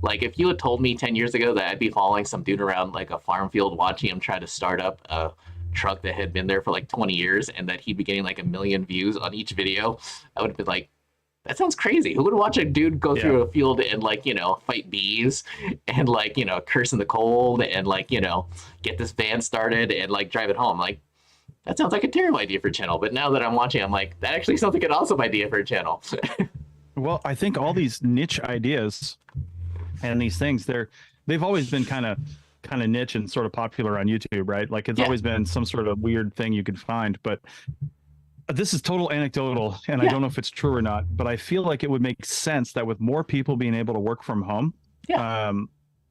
Like, if you had told me 10 years ago that I'd be following some dude around like a farm field watching him try to start up a truck that had been there for like 20 years and that he'd be getting like 1 million views on each video, I would have been like, that sounds crazy. Who would watch a dude go through a field and like, fight bees and like, curse in the cold and like, get this van started and like drive it home? Like, that sounds like a terrible idea for a channel. But now that I'm watching, I'm like, that actually sounds like an awesome idea for a channel. Well, I think all these niche ideas and these things, they've always been kind of niche and sort of popular on YouTube, right? Like it's always been some sort of weird thing you could find. But this is total anecdotal, and I don't know if it's true or not, but I feel like it would make sense that with more people being able to work from home,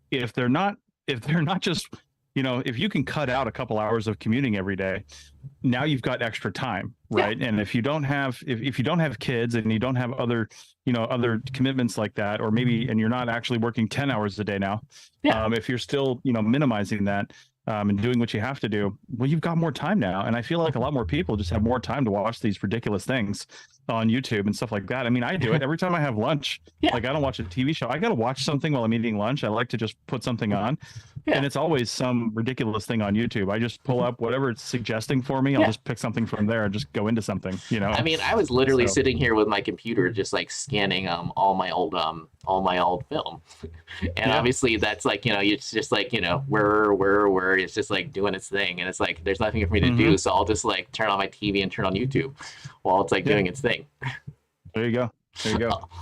if they're not just, if you can cut out a couple hours of commuting every day, now you've got extra time, right? And if you don't have if you don't have kids and you don't have other commitments like that, or maybe and you're not actually working 10 hours a day now, if you're still minimizing that and doing what you have to do, well, you've got more time now. And I feel like a lot more people just have more time to watch these ridiculous things on YouTube and stuff like that. I mean, I do it every time I have lunch. Like, I don't watch a TV show. I got to watch something while I'm eating lunch. I like to just put something on, and it's always some ridiculous thing on YouTube. I just pull up whatever it's suggesting for me. I'll just pick something from there and just go into something, I mean, I was literally sitting here with my computer, just like scanning all my old film. And obviously that's like, it's just like, where it's just like doing its thing. And it's like, there's nothing for me to do. So I'll just like turn on my TV and turn on YouTube while it's like doing its thing. There you go.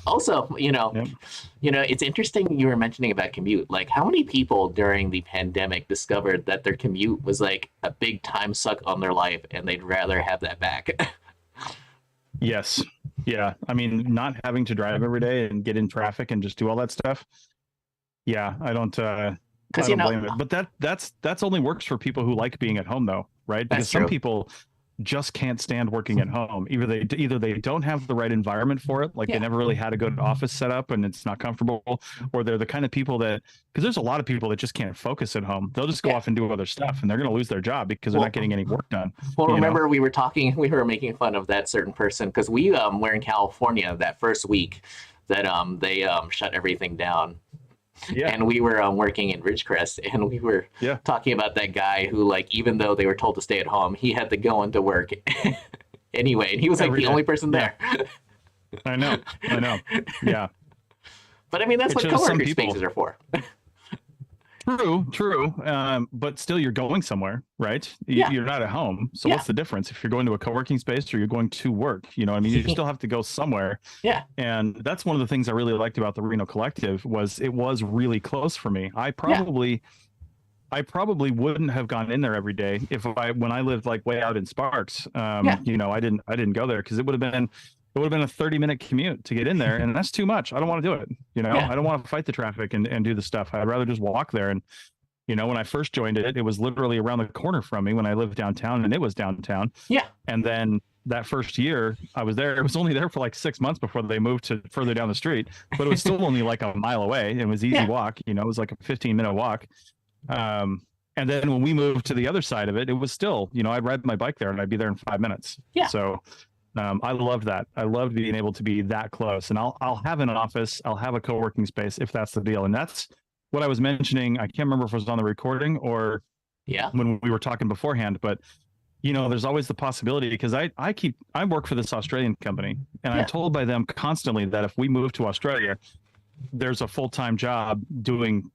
Also, it's interesting you were mentioning about commute. Like, how many people during the pandemic discovered that their commute was like a big time suck on their life and they'd rather have that back? Yes. Yeah. I mean, not having to drive every day and get in traffic and just do all that stuff. Yeah. I don't blame it. But that's only works for people who like being at home, though, right? Because some people just can't stand working at home. Either they don't have the right environment for it, like they never really had a good office set up and it's not comfortable, or they're the kind of people that, because there's a lot of people that just can't focus at home. They'll just go off and do other stuff, and they're going to lose their job because they're not getting any work done. Well, remember we were making fun of that certain person because we were in California that first week that they shut everything down. And we were working in Ridgecrest, and we were talking about that guy who, like, even though they were told to stay at home, he had to go into work anyway, and he was like the only person there. I know. Yeah. But I mean, that's what coworker spaces are for. True. But still, you're going somewhere, right? Yeah. You're not at home. So Yeah. what's the difference if you're going to a co-working space or you're going to work? You know, I mean, you still have to go somewhere. Yeah. And that's one of the things I really liked about the Reno Collective was it was really close for me. I probably wouldn't have gone in there every day when I lived like way out in Sparks. You know, I didn't go there because it would have been a 30-minute commute to get in there, and that's too much. I don't want to do it. You know, I don't want to fight the traffic and do the stuff. I'd rather just walk there. And you know, when I first joined it, it was literally around the corner from me when I lived downtown, and it was downtown. Yeah. And then that first year I was there, it was only there for like 6 months before they moved to further down the street, but it was still only like a mile away. It was easy walk. You know, it was like a 15-minute walk. And then when we moved to the other side of it, it was still, you know, I'd ride my bike there and I'd be there in 5 minutes. Yeah. So I loved that. I loved being able to be that close. And I'll have an office, I'll have a co-working space if that's the deal. And that's what I was mentioning. I can't remember if it was on the recording or when we were talking beforehand, but you know, there's always the possibility because I work for this Australian company, and I'm told by them constantly that if we move to Australia, there's a full-time job doing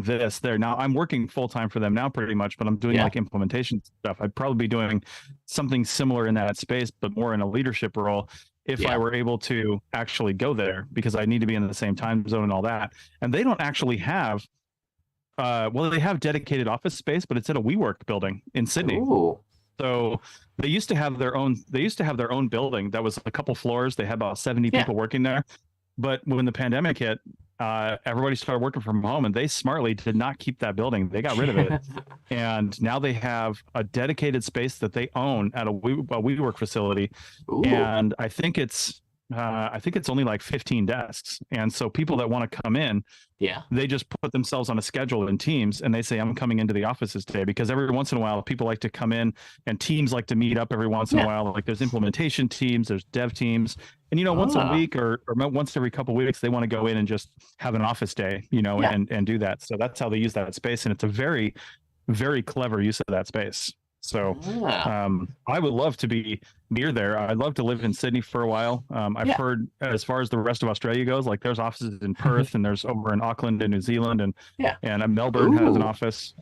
this there. Now I'm working full-time for them now pretty much, but I'm doing like implementation stuff. I'd probably be doing something similar in that space, but more in a leadership role if I were able to actually go there, because I need to be in the same time zone and all that. And they don't actually have, they have dedicated office space, but it's at a WeWork building in Sydney. Ooh. So they used to have their own building that was a couple floors. They had about 70 people working there. But when the pandemic hit, everybody started working from home, and they smartly did not keep that building. They got rid of it. And now they have a dedicated space that they own at a WeWork facility. Ooh. And I think it's only like 15 desks. And so people that want to come in, they just put themselves on a schedule in Teams, and they say, I'm coming into the offices today, because every once in a while people like to come in, and teams like to meet up every once in a while. Like there's implementation teams, there's dev teams, and, you know, once a week or once every couple of weeks, they want to go in and just have an office day, you know, and do that. So that's how they use that space. And it's a very, very clever use of that space. So I would love to be near there. I'd love to live in Sydney for a while. I've heard, as far as the rest of Australia goes, like there's offices in Perth, and there's over in Auckland in New Zealand, and Melbourne has an office.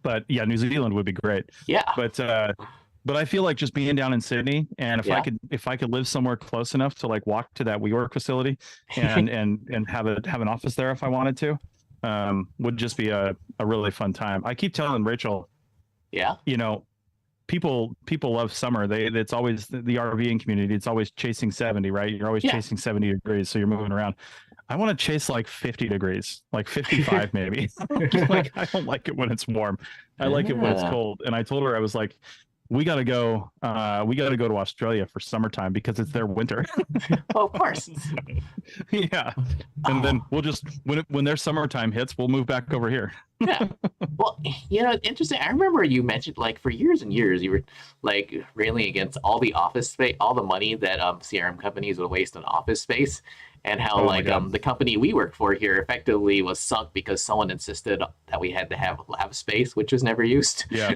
But yeah, New Zealand would be great. Yeah. But I feel like just being down in Sydney, and if I could live somewhere close enough to like walk to that WeWork facility and have an office there if I wanted to, would just be a really fun time. I keep telling Rachel, you know, people love summer. It's always the RVing community. It's always chasing 70, right? You're always chasing 70 degrees. So you're moving around. I want to chase like 50 degrees, like 55 maybe. Like I don't like it when it's warm. I like it when it's cold. And I told her, I was like, we got to go to Australia for summertime because it's their winter. Well, of course. Yeah. And then we'll just, when their summertime hits, we'll move back over here. Yeah. Well, you know, interesting. I remember you mentioned, like, for years and years, you were like railing against all the office space, all the money that CRM companies would waste on office space, and how the company we work for here effectively was sunk because someone insisted that we had to have lab space, which was never used. Yeah.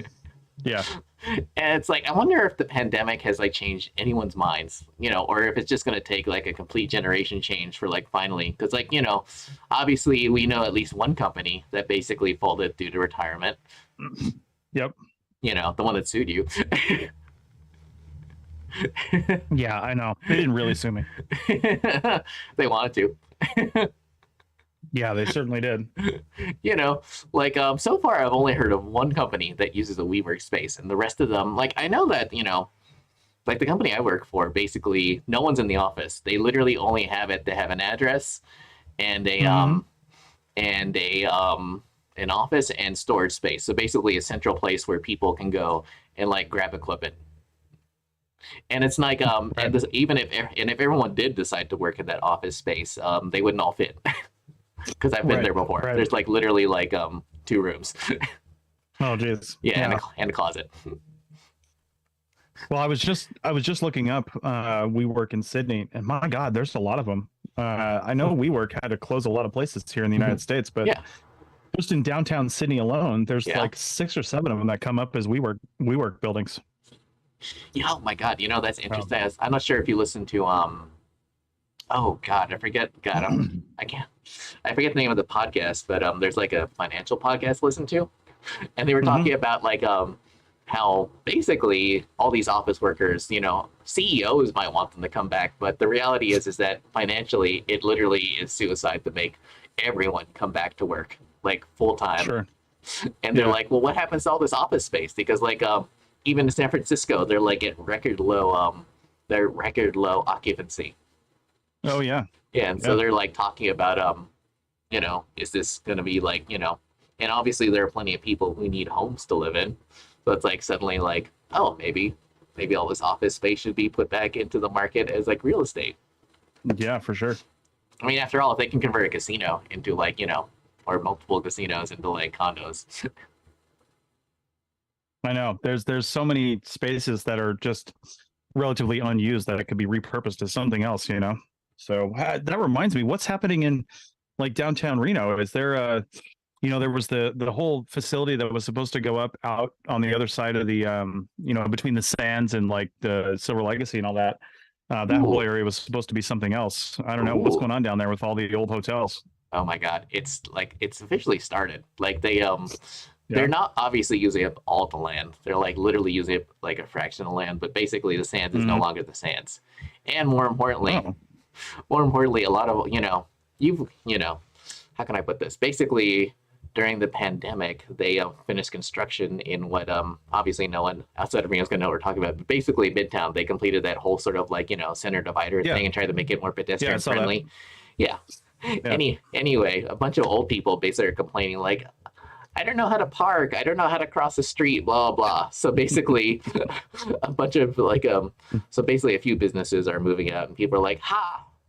Yeah. And it's like, I wonder if the pandemic has like changed anyone's minds, you know, or if it's just going to take like a complete generation change for like finally, because like, you know, obviously we know at least one company that basically folded due to retirement. Yep. You know, the one that sued you. Yeah, I know. They didn't really sue me. They wanted to. Yeah, they certainly did. You know, like so far I've only heard of one company that uses a WeWork space, and the rest of them, like I know that, you know, like the company I work for, basically no one's in the office. They literally only have it to have an address and an office and storage space. So basically a central place where people can go and like grab equipment. And it's like and this, even if everyone did decide to work in that office space, they wouldn't all fit. Because I've been there before. Right. There's like literally like 2 rooms. Oh, jeez. Yeah. And a closet. Well, I was just looking up WeWork in Sydney, and my God, there's a lot of them. I know WeWork had to close a lot of places here in the United States, but just in downtown Sydney alone, there's like 6 or 7 of them that come up as WeWork buildings. Yeah. Oh my God. You know, that's interesting. I'm not sure if you listen to oh God, I forget. God, I can't. I forget the name of the podcast, but there's like a financial podcast to listen to, and they were talking about like how basically all these office workers, CEOs might want them to come back, but the reality is that financially it literally is suicide to make everyone come back to work like full time. Sure. And they're like, well, what happens to all this office space? Because like even in San Francisco, they're like at record low occupancy. Oh yeah. Yeah, and so they're like talking about is this going to be like, and obviously there are plenty of people who need homes to live in. So it's like suddenly like, oh, maybe all this office space should be put back into the market as like real estate. Yeah, for sure. I mean, after all, if they can convert a casino into like, or multiple casinos into like condos. I know there's so many spaces that are just relatively unused that it could be repurposed as something else, So that reminds me, what's happening in like downtown Reno? Is there there was the whole facility that was supposed to go up out on the other side of the between the Sands and like the Silver Legacy and all that. That whole area was supposed to be something else. I don't know what's going on down there with all the old hotels. Oh my God, it's officially started. Like they're not obviously using up all the land. They're like literally using up like a fraction of land, but basically the Sands is no longer the Sands. And more importantly, a lot of how can I put this? Basically, during the pandemic, they finished construction in what obviously no one outside of Reno is going to know what we're talking about. But basically, Midtown, they completed that whole sort of like center divider thing and tried to make it more pedestrian friendly. Yeah. Anyway, a bunch of old people basically are complaining like, I don't know how to park. I don't know how to cross the street, blah, blah. So basically, a bunch of like, so basically a few businesses are moving out and people are like,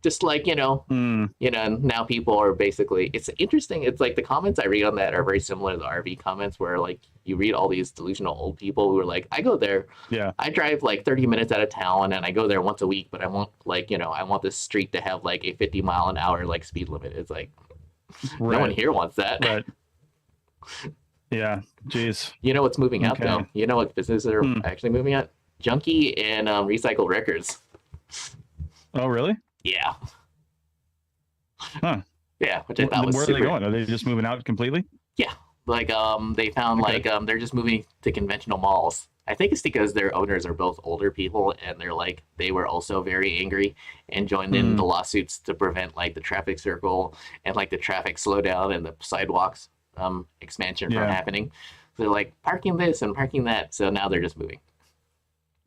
just like, and now people are basically, it's interesting. It's like the comments I read on that are very similar to the RV comments where like you read all these delusional old people who are like, I go there. Yeah. I drive like 30 minutes out of town and I go there once a week, but I want like, I want this street to have like a 50-mile-an-hour like speed limit. It's like, no one here wants that. Right. Yeah. Jeez. You know what's moving out though? You know what businesses are actually moving out? Junkie and recycled records. Oh, really? Yeah. Huh. Yeah, which I thought was Where are they going? Are they just moving out completely? Yeah. Like they found like they're just moving to conventional malls. I think it's because their owners are both older people and they're like they were also very angry and joined in the lawsuits to prevent like the traffic circle and like the traffic slowdown and the sidewalks expansion from happening. So they're like parking this and parking that. So now they're just moving.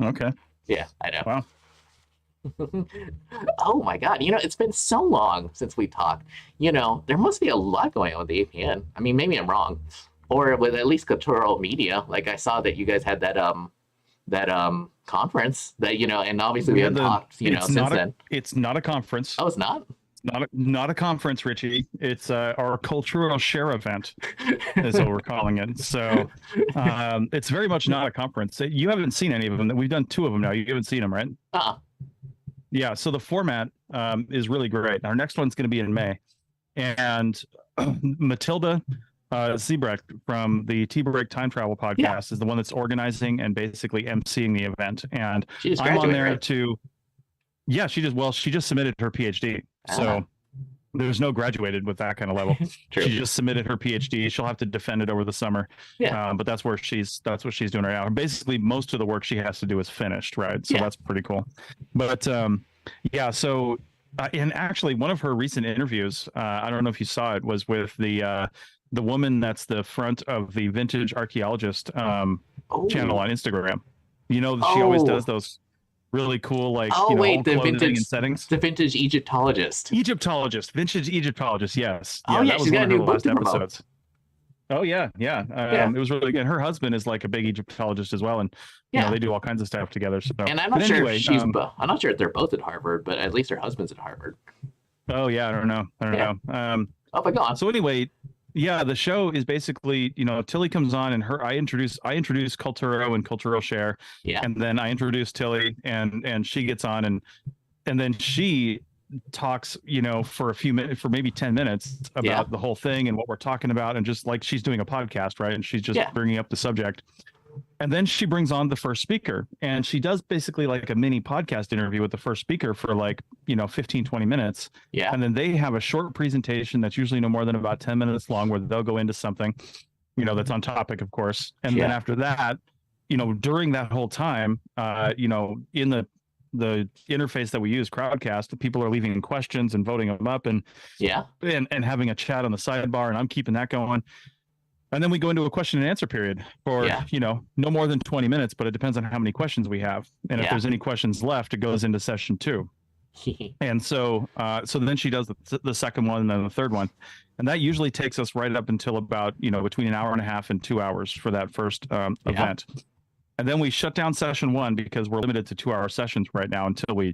Okay. Yeah, I know. Wow. Oh my God, it's been so long since we talked. There must be a lot going on with the APN. I mean, maybe I'm wrong. Or with at least Cultural Media. Like I saw that you guys had that conference that, and obviously we haven't talked, since then. It's not a conference. Oh, it's not? Not a conference, Richie. It's our cultural share event, is what we're calling it. So it's very much not a conference. You haven't seen any of them. We've done 2 of them now. You haven't seen them, right? Yeah, so the format is really great. Our next one's going to be in May. And Matilda Zebrecht from the T-Break Time Travel podcast is the one that's organizing and basically emceeing the event. And I'm on there to... Yeah, she just submitted her PhD. So there's no graduated with that kind of level. She just submitted her PhD. She'll have to defend it over the summer. Yeah. But that's what she's doing right now. And basically most of the work she has to do is finished, right? So that's pretty cool. But so and actually one of her recent interviews, I don't know if you saw it, was with the woman that's the front of the Vintage Archaeologist channel on Instagram. She always does those really cool, like, the vintage and settings. The vintage Egyptologist. Vintage Egyptologist, yes. Oh yeah, she's got a new book to promote. Episodes. Oh yeah. It was really good. Her husband is like a big Egyptologist as well, and they do all kinds of stuff together. So, and I'm not sure if I'm not sure if they're both at Harvard, but at least her husband's at Harvard. Oh yeah, I don't know. Oh my God. So anyway, yeah, the show is basically, Tilly comes on and I introduce Culturo and Cultural Share. Yeah. And then I introduce Tilly and she gets on and then she talks, for a few minutes, for maybe 10 minutes about the whole thing and what we're talking about. And just like she's doing a podcast, right? And she's just bringing up the subject. And then she brings on the first speaker, and she does basically like a mini podcast interview with the first speaker for like, 15, 20 minutes. Yeah. And then they have a short presentation that's usually no more than about 10 minutes long, where they'll go into something, that's on topic, of course. And then after that, during that whole time, in the interface that we use, Crowdcast, the people are leaving questions and voting them up, and having a chat on the sidebar, and I'm keeping that going. And then we go into a question and answer period for, no more than 20 minutes, but it depends on how many questions we have. And if there's any questions left, it goes into session 2. And so then she does the second one and then the third one. And that usually takes us right up until about, between an hour and a half and 2 hours for that first event. And then we shut down session 1 because we're limited to 2-hour sessions right now until we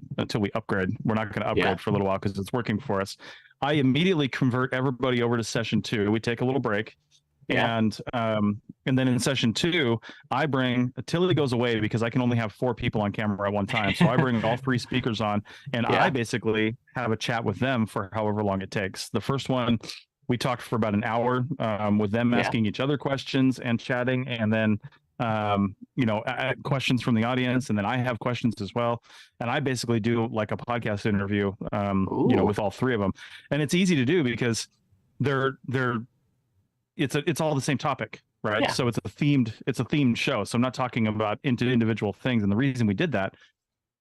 upgrade. We're not going to upgrade for a little while because it's working for us. I immediately convert everybody over to session 2. We take a little break. And then in session 2, I bring Tilly goes away because I can only have 4 people on camera at one time. So I bring all 3 speakers on, and I basically have a chat with them for however long it takes. The first one, we talked for about an hour with them asking each other questions and chatting, and then questions from the audience, and then I have questions as well. And I basically do like a podcast interview, with all 3 of them. And it's easy to do because it's all the same topic, right? Yeah. So it's a themed show. So I'm not talking about individual things. And the reason we did that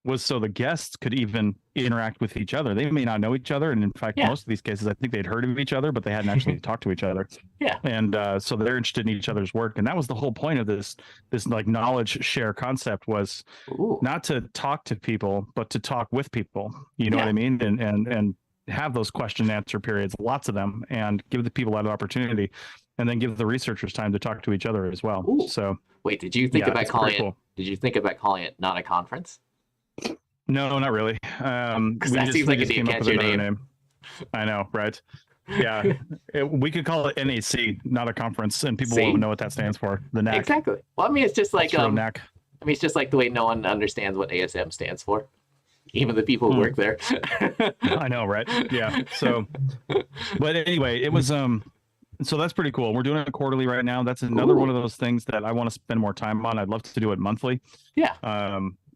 was so the guests could even interact with each other. They may not know each other, and in fact, most of these cases, I think they'd heard of each other, but they hadn't actually talked to each other. Yeah. And so they're interested in each other's work, and that was the whole point of this like knowledge share concept, was not to talk to people, but to talk with people. You know what I mean? And have those question and answer periods, lots of them, and give the people that opportunity, and then give the researchers time to talk to each other as well. Ooh. So wait, did you think about calling it? Did you think about calling it not a conference? No, not really. That seems like a catchy name. I know, right? Yeah, we could call it NAC, not a conference, and people won't know what that stands for. The NAC. Exactly. Well, I mean, it's just like NAC. I mean, it's just like the way no one understands what ASM stands for, even the people who work there. I know, right? Yeah. So, but anyway, it was so that's pretty cool. We're doing it quarterly right now. That's another one of those things that I want to spend more time on. I'd love to do it monthly. Yeah.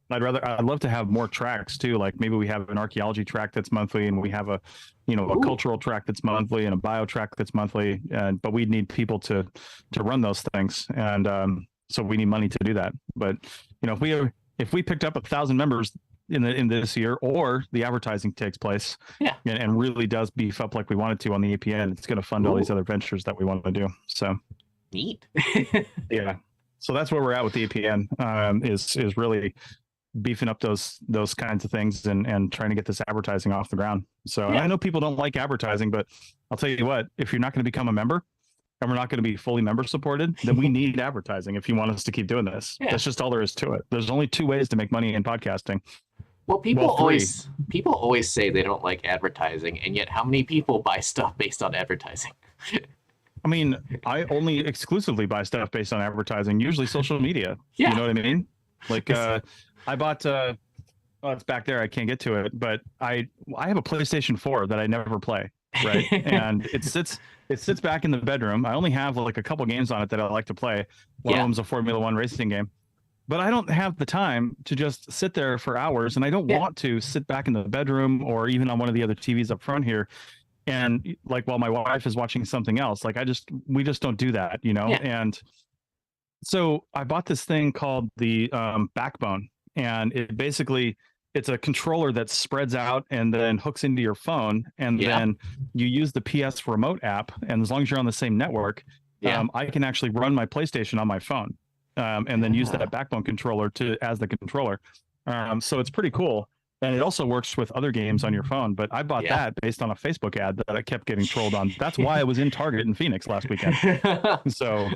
I'd love to have more tracks too. Like maybe we have an archaeology track that's monthly, and we have a cultural track that's monthly, and a bio track that's monthly. But we need people to run those things, and so we need money to do that. But if we picked up 1,000 members in this year, or the advertising takes place, and really does beef up like we wanted to on the APN, it's going to fund all these other ventures that we want to do. So neat. Yeah. So that's where we're at with the APN, is really beefing up those kinds of things and trying to get this advertising off the ground. So I know people don't like advertising, but I'll tell you what, if you're not going to become a member, and we're not going to be fully member supported, then we need advertising if you want us to keep doing this. That's just all there is to it. There's only 2 ways to make money in podcasting. Well, people always say they don't like advertising, and yet how many people buy stuff based on advertising? I mean, I only exclusively buy stuff based on advertising, usually social media. You know what I mean? Like I bought it's back there, I can't get to it, but I have a PlayStation 4 that I never play, right? And it sits back in the bedroom. I only have like a couple games on it that I like to play. One of them's a Formula 1 racing game. But I don't have the time to just sit there for hours, and I don't want to sit back in the bedroom or even on one of the other TVs up front here, and like while my wife is watching something else. Like we just don't do that, And so I bought this thing called the Backbone, and it's a controller that spreads out and then hooks into your phone, and then you use the PS Remote app, and as long as you're on the same network, I can actually run my PlayStation on my phone. And then use that Backbone controller as the controller. So it's pretty cool. And it also works with other games on your phone. But I bought that based on a Facebook ad that I kept getting trolled on. That's why I was in Target in Phoenix last weekend. So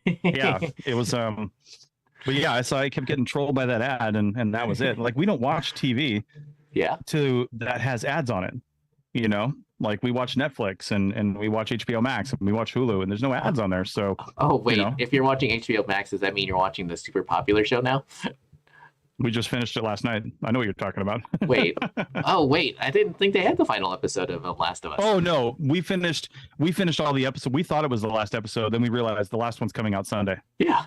yeah, it was but yeah, so I kept getting trolled by that ad, and that was it. Like, we don't watch TV that has ads on it, Like, we watch Netflix and we watch HBO Max and we watch Hulu, and there's no ads on there. So wait, if you're watching HBO Max, does that mean you're watching the super popular show now? We just finished it last night. I know what you're talking about. Wait. Oh, wait. I didn't think they had the final episode of Last of Us. Oh no, we finished all the episode. We thought it was the last episode, then we realized the last one's coming out Sunday. Yeah.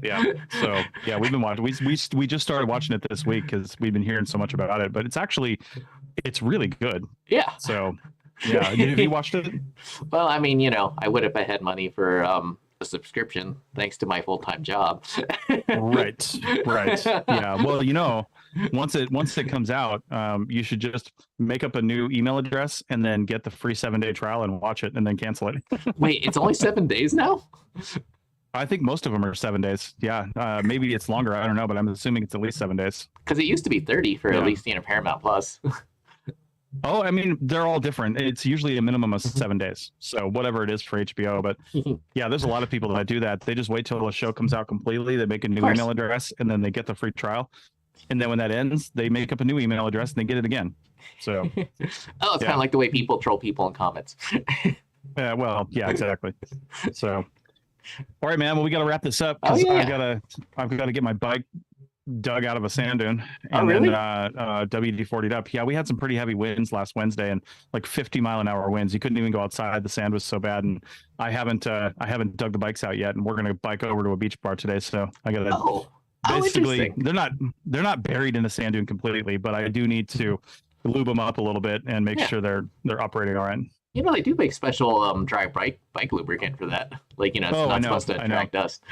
Yeah. So yeah, we've been watching. We just started watching it this week because we've been hearing so much about it. But it's really good. Yeah. So yeah, have you watched it? Well, I mean, I would if I had money for a subscription, thanks to my full-time job. Right. Yeah. Well, once it comes out, you should just make up a new email address and then get the free 7-day trial and watch it and then cancel it. Wait, it's only 7 days now? I think most of them are 7 days. Yeah. Maybe it's longer. I don't know, but I'm assuming it's at least 7 days. Because it used to be 30 for at least Paramount Plus. Oh, I mean, they're all different. It's usually a minimum of 7 days. So whatever it is for HBO. But yeah, there's a lot of people that do that. They just wait till a show comes out completely. They make a new email address and then they get the free trial. And then when that ends, they make up a new email address and they get it again. So it's kind of like the way people troll people in comments. Yeah, well, yeah, exactly. So all right, man. Well, we got to wrap this up because I've got to get my bike dug out of a sand dune and then WD-40'd up. Yeah, we had some pretty heavy winds last Wednesday and like 50-mile-an-hour winds. You couldn't even go outside. The sand was so bad, and I haven't dug the bikes out yet. And we're gonna bike over to a beach bar today, so I gotta basically they're not buried in the sand dune completely, but I do need to lube them up a little bit and make sure they're operating all right. They do make special dry bike lubricant for that. Like it's not supposed to attract dust.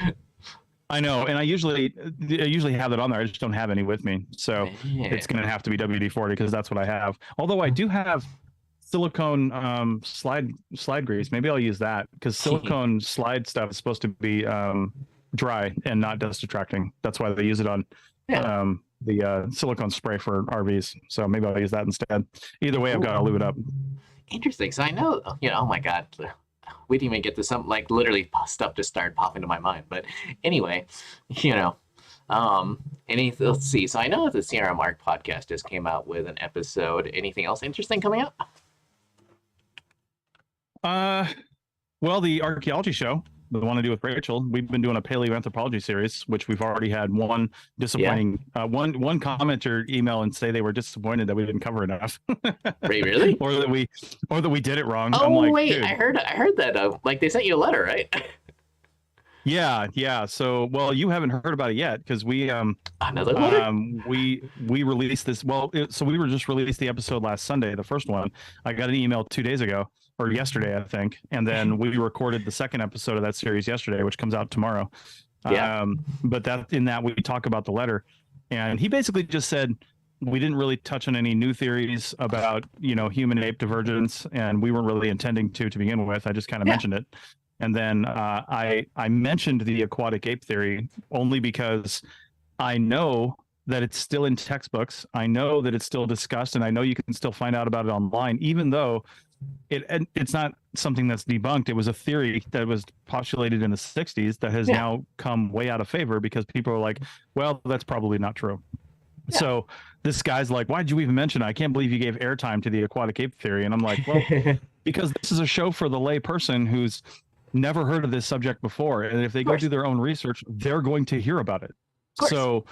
I know, and I usually have that on there. I just don't have any with me, so it's going to have to be WD-40 because that's what I have. Although I do have silicone slide grease. Maybe I'll use that because silicone slide stuff is supposed to be dry and not dust attracting. That's why they use it on the silicone spray for RVs. So maybe I'll use that instead. Either way, I've got to lube it up. Interesting. So I know, oh my God. We didn't even get to some, like, literally stuff just started popping to my mind. But anyway, let's see. So I know that the Sierra Mark podcast just came out with an episode. Anything else interesting coming out? Well, the archaeology show, the one I do with Rachel, we've been doing a paleoanthropology series, which we've already had one disappointing, one commenter email and say they were disappointed that we didn't cover enough. Wait, really? or that we did it wrong. Oh, I'm like, wait, dude. I heard that. Like they sent you a letter, right? Yeah. So, well, you haven't heard about it yet because we another letter? we released this. Well, so we were just released the episode last Sunday, the first one. I got an email 2 days ago. Or yesterday, I think, and then we recorded the second episode of that series yesterday, which comes out tomorrow. Yeah. But in that we talk about the letter, and he basically just said we didn't really touch on any new theories about human ape divergence, and we weren't really intending to begin with. I just kind of mentioned it, and then I mentioned the aquatic ape theory only because I know that it's still in textbooks. I know that it's still discussed, and I know you can still find out about it online, even though it's not something that's debunked. It was a theory that was postulated in the 60s that has now come way out of favor because people are like, well, that's probably not true. So this guy's like, why did you even mention it? I can't believe you gave airtime to the aquatic ape theory. And I'm like, well, because this is a show for the lay person who's never heard of this subject before. And if they go do their own research, they're going to hear about it. So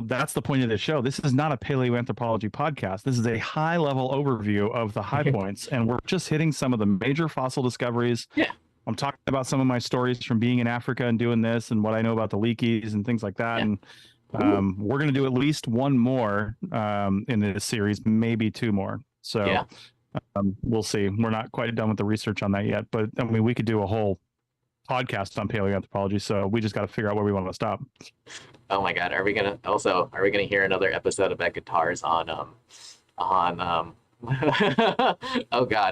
that's the point of this show. This is not a paleoanthropology podcast. This is a high-level overview of the high points, and we're just hitting some of the major fossil discoveries. Yeah. I'm talking about some of my stories from being in Africa and doing this and what I know about the leakies and things like that. And we're going to do at least one more in this series, maybe two more. So we'll see. We're not quite done with the research on that yet, but I mean, we could do a whole podcast on paleoanthropology, so we just got to figure out where we want to stop. Oh my God, are we gonna hear another episode about guitars on oh God,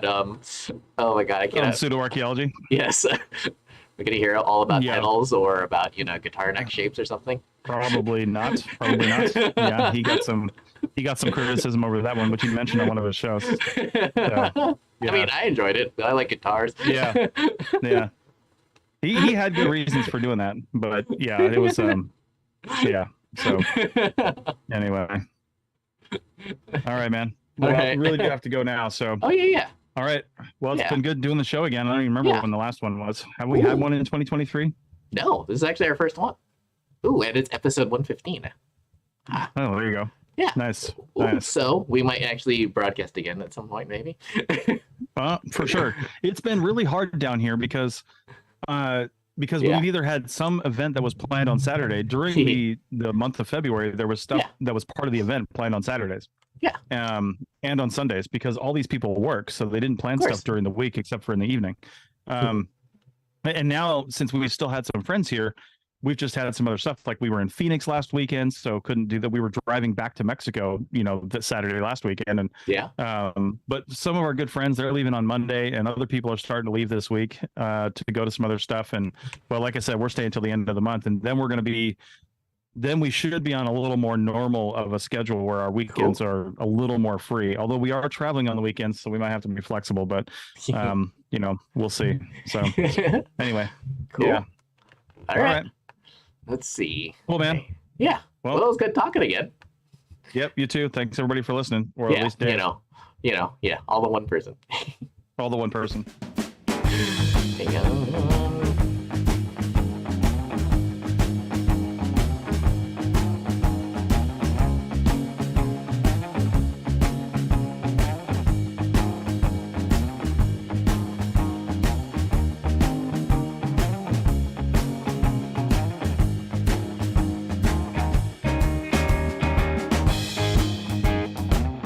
oh my God, I can't. Pseudo-archaeology? Yes. We're gonna hear all about pedals or about guitar neck shapes or something. Probably not. Yeah, he got some criticism over that one, which he mentioned on one of his shows. So, I mean, I enjoyed it. I like guitars. Yeah. He had good reasons for doing that, but yeah, it was so anyway. All right, man. Well, I really do have to go now. So all right. Well, it's been good doing the show again. I don't even remember when the last one was. Have we had one in 2023? No, this is actually our first one. Ooh, and it's episode 115. Oh, there you go. Yeah. Nice. Ooh, Nice. so we might actually broadcast again at some point, maybe. For sure. It's been really hard down here because Yeah. we've either had some event that was planned on Saturday during the month of February. There was stuff that was part of the event planned on Saturdays. Yeah. And on Sundays, because all these people work, so they didn't plan stuff during the week except for in the evening. And now, since we still had some friends here, we've just had some other stuff. Like we were in Phoenix last weekend, so couldn't do that. We were driving back to Mexico, that Saturday last weekend. And but some of our good friends, they're leaving on Monday, and other people are starting to leave this week to go to some other stuff. And well, like I said, we're staying until the end of the month, and then we should be on a little more normal of a schedule where our weekends are a little more free. Although we are traveling on the weekends, so we might have to be flexible. But we'll see. So anyway, cool. Yeah. All right. Let's see. Cool, man. Okay. Yeah. Well, it was good talking again. Yep, you too. Thanks everybody for listening, or at least Dave. Yeah, all the one person. All the one person. Hang on.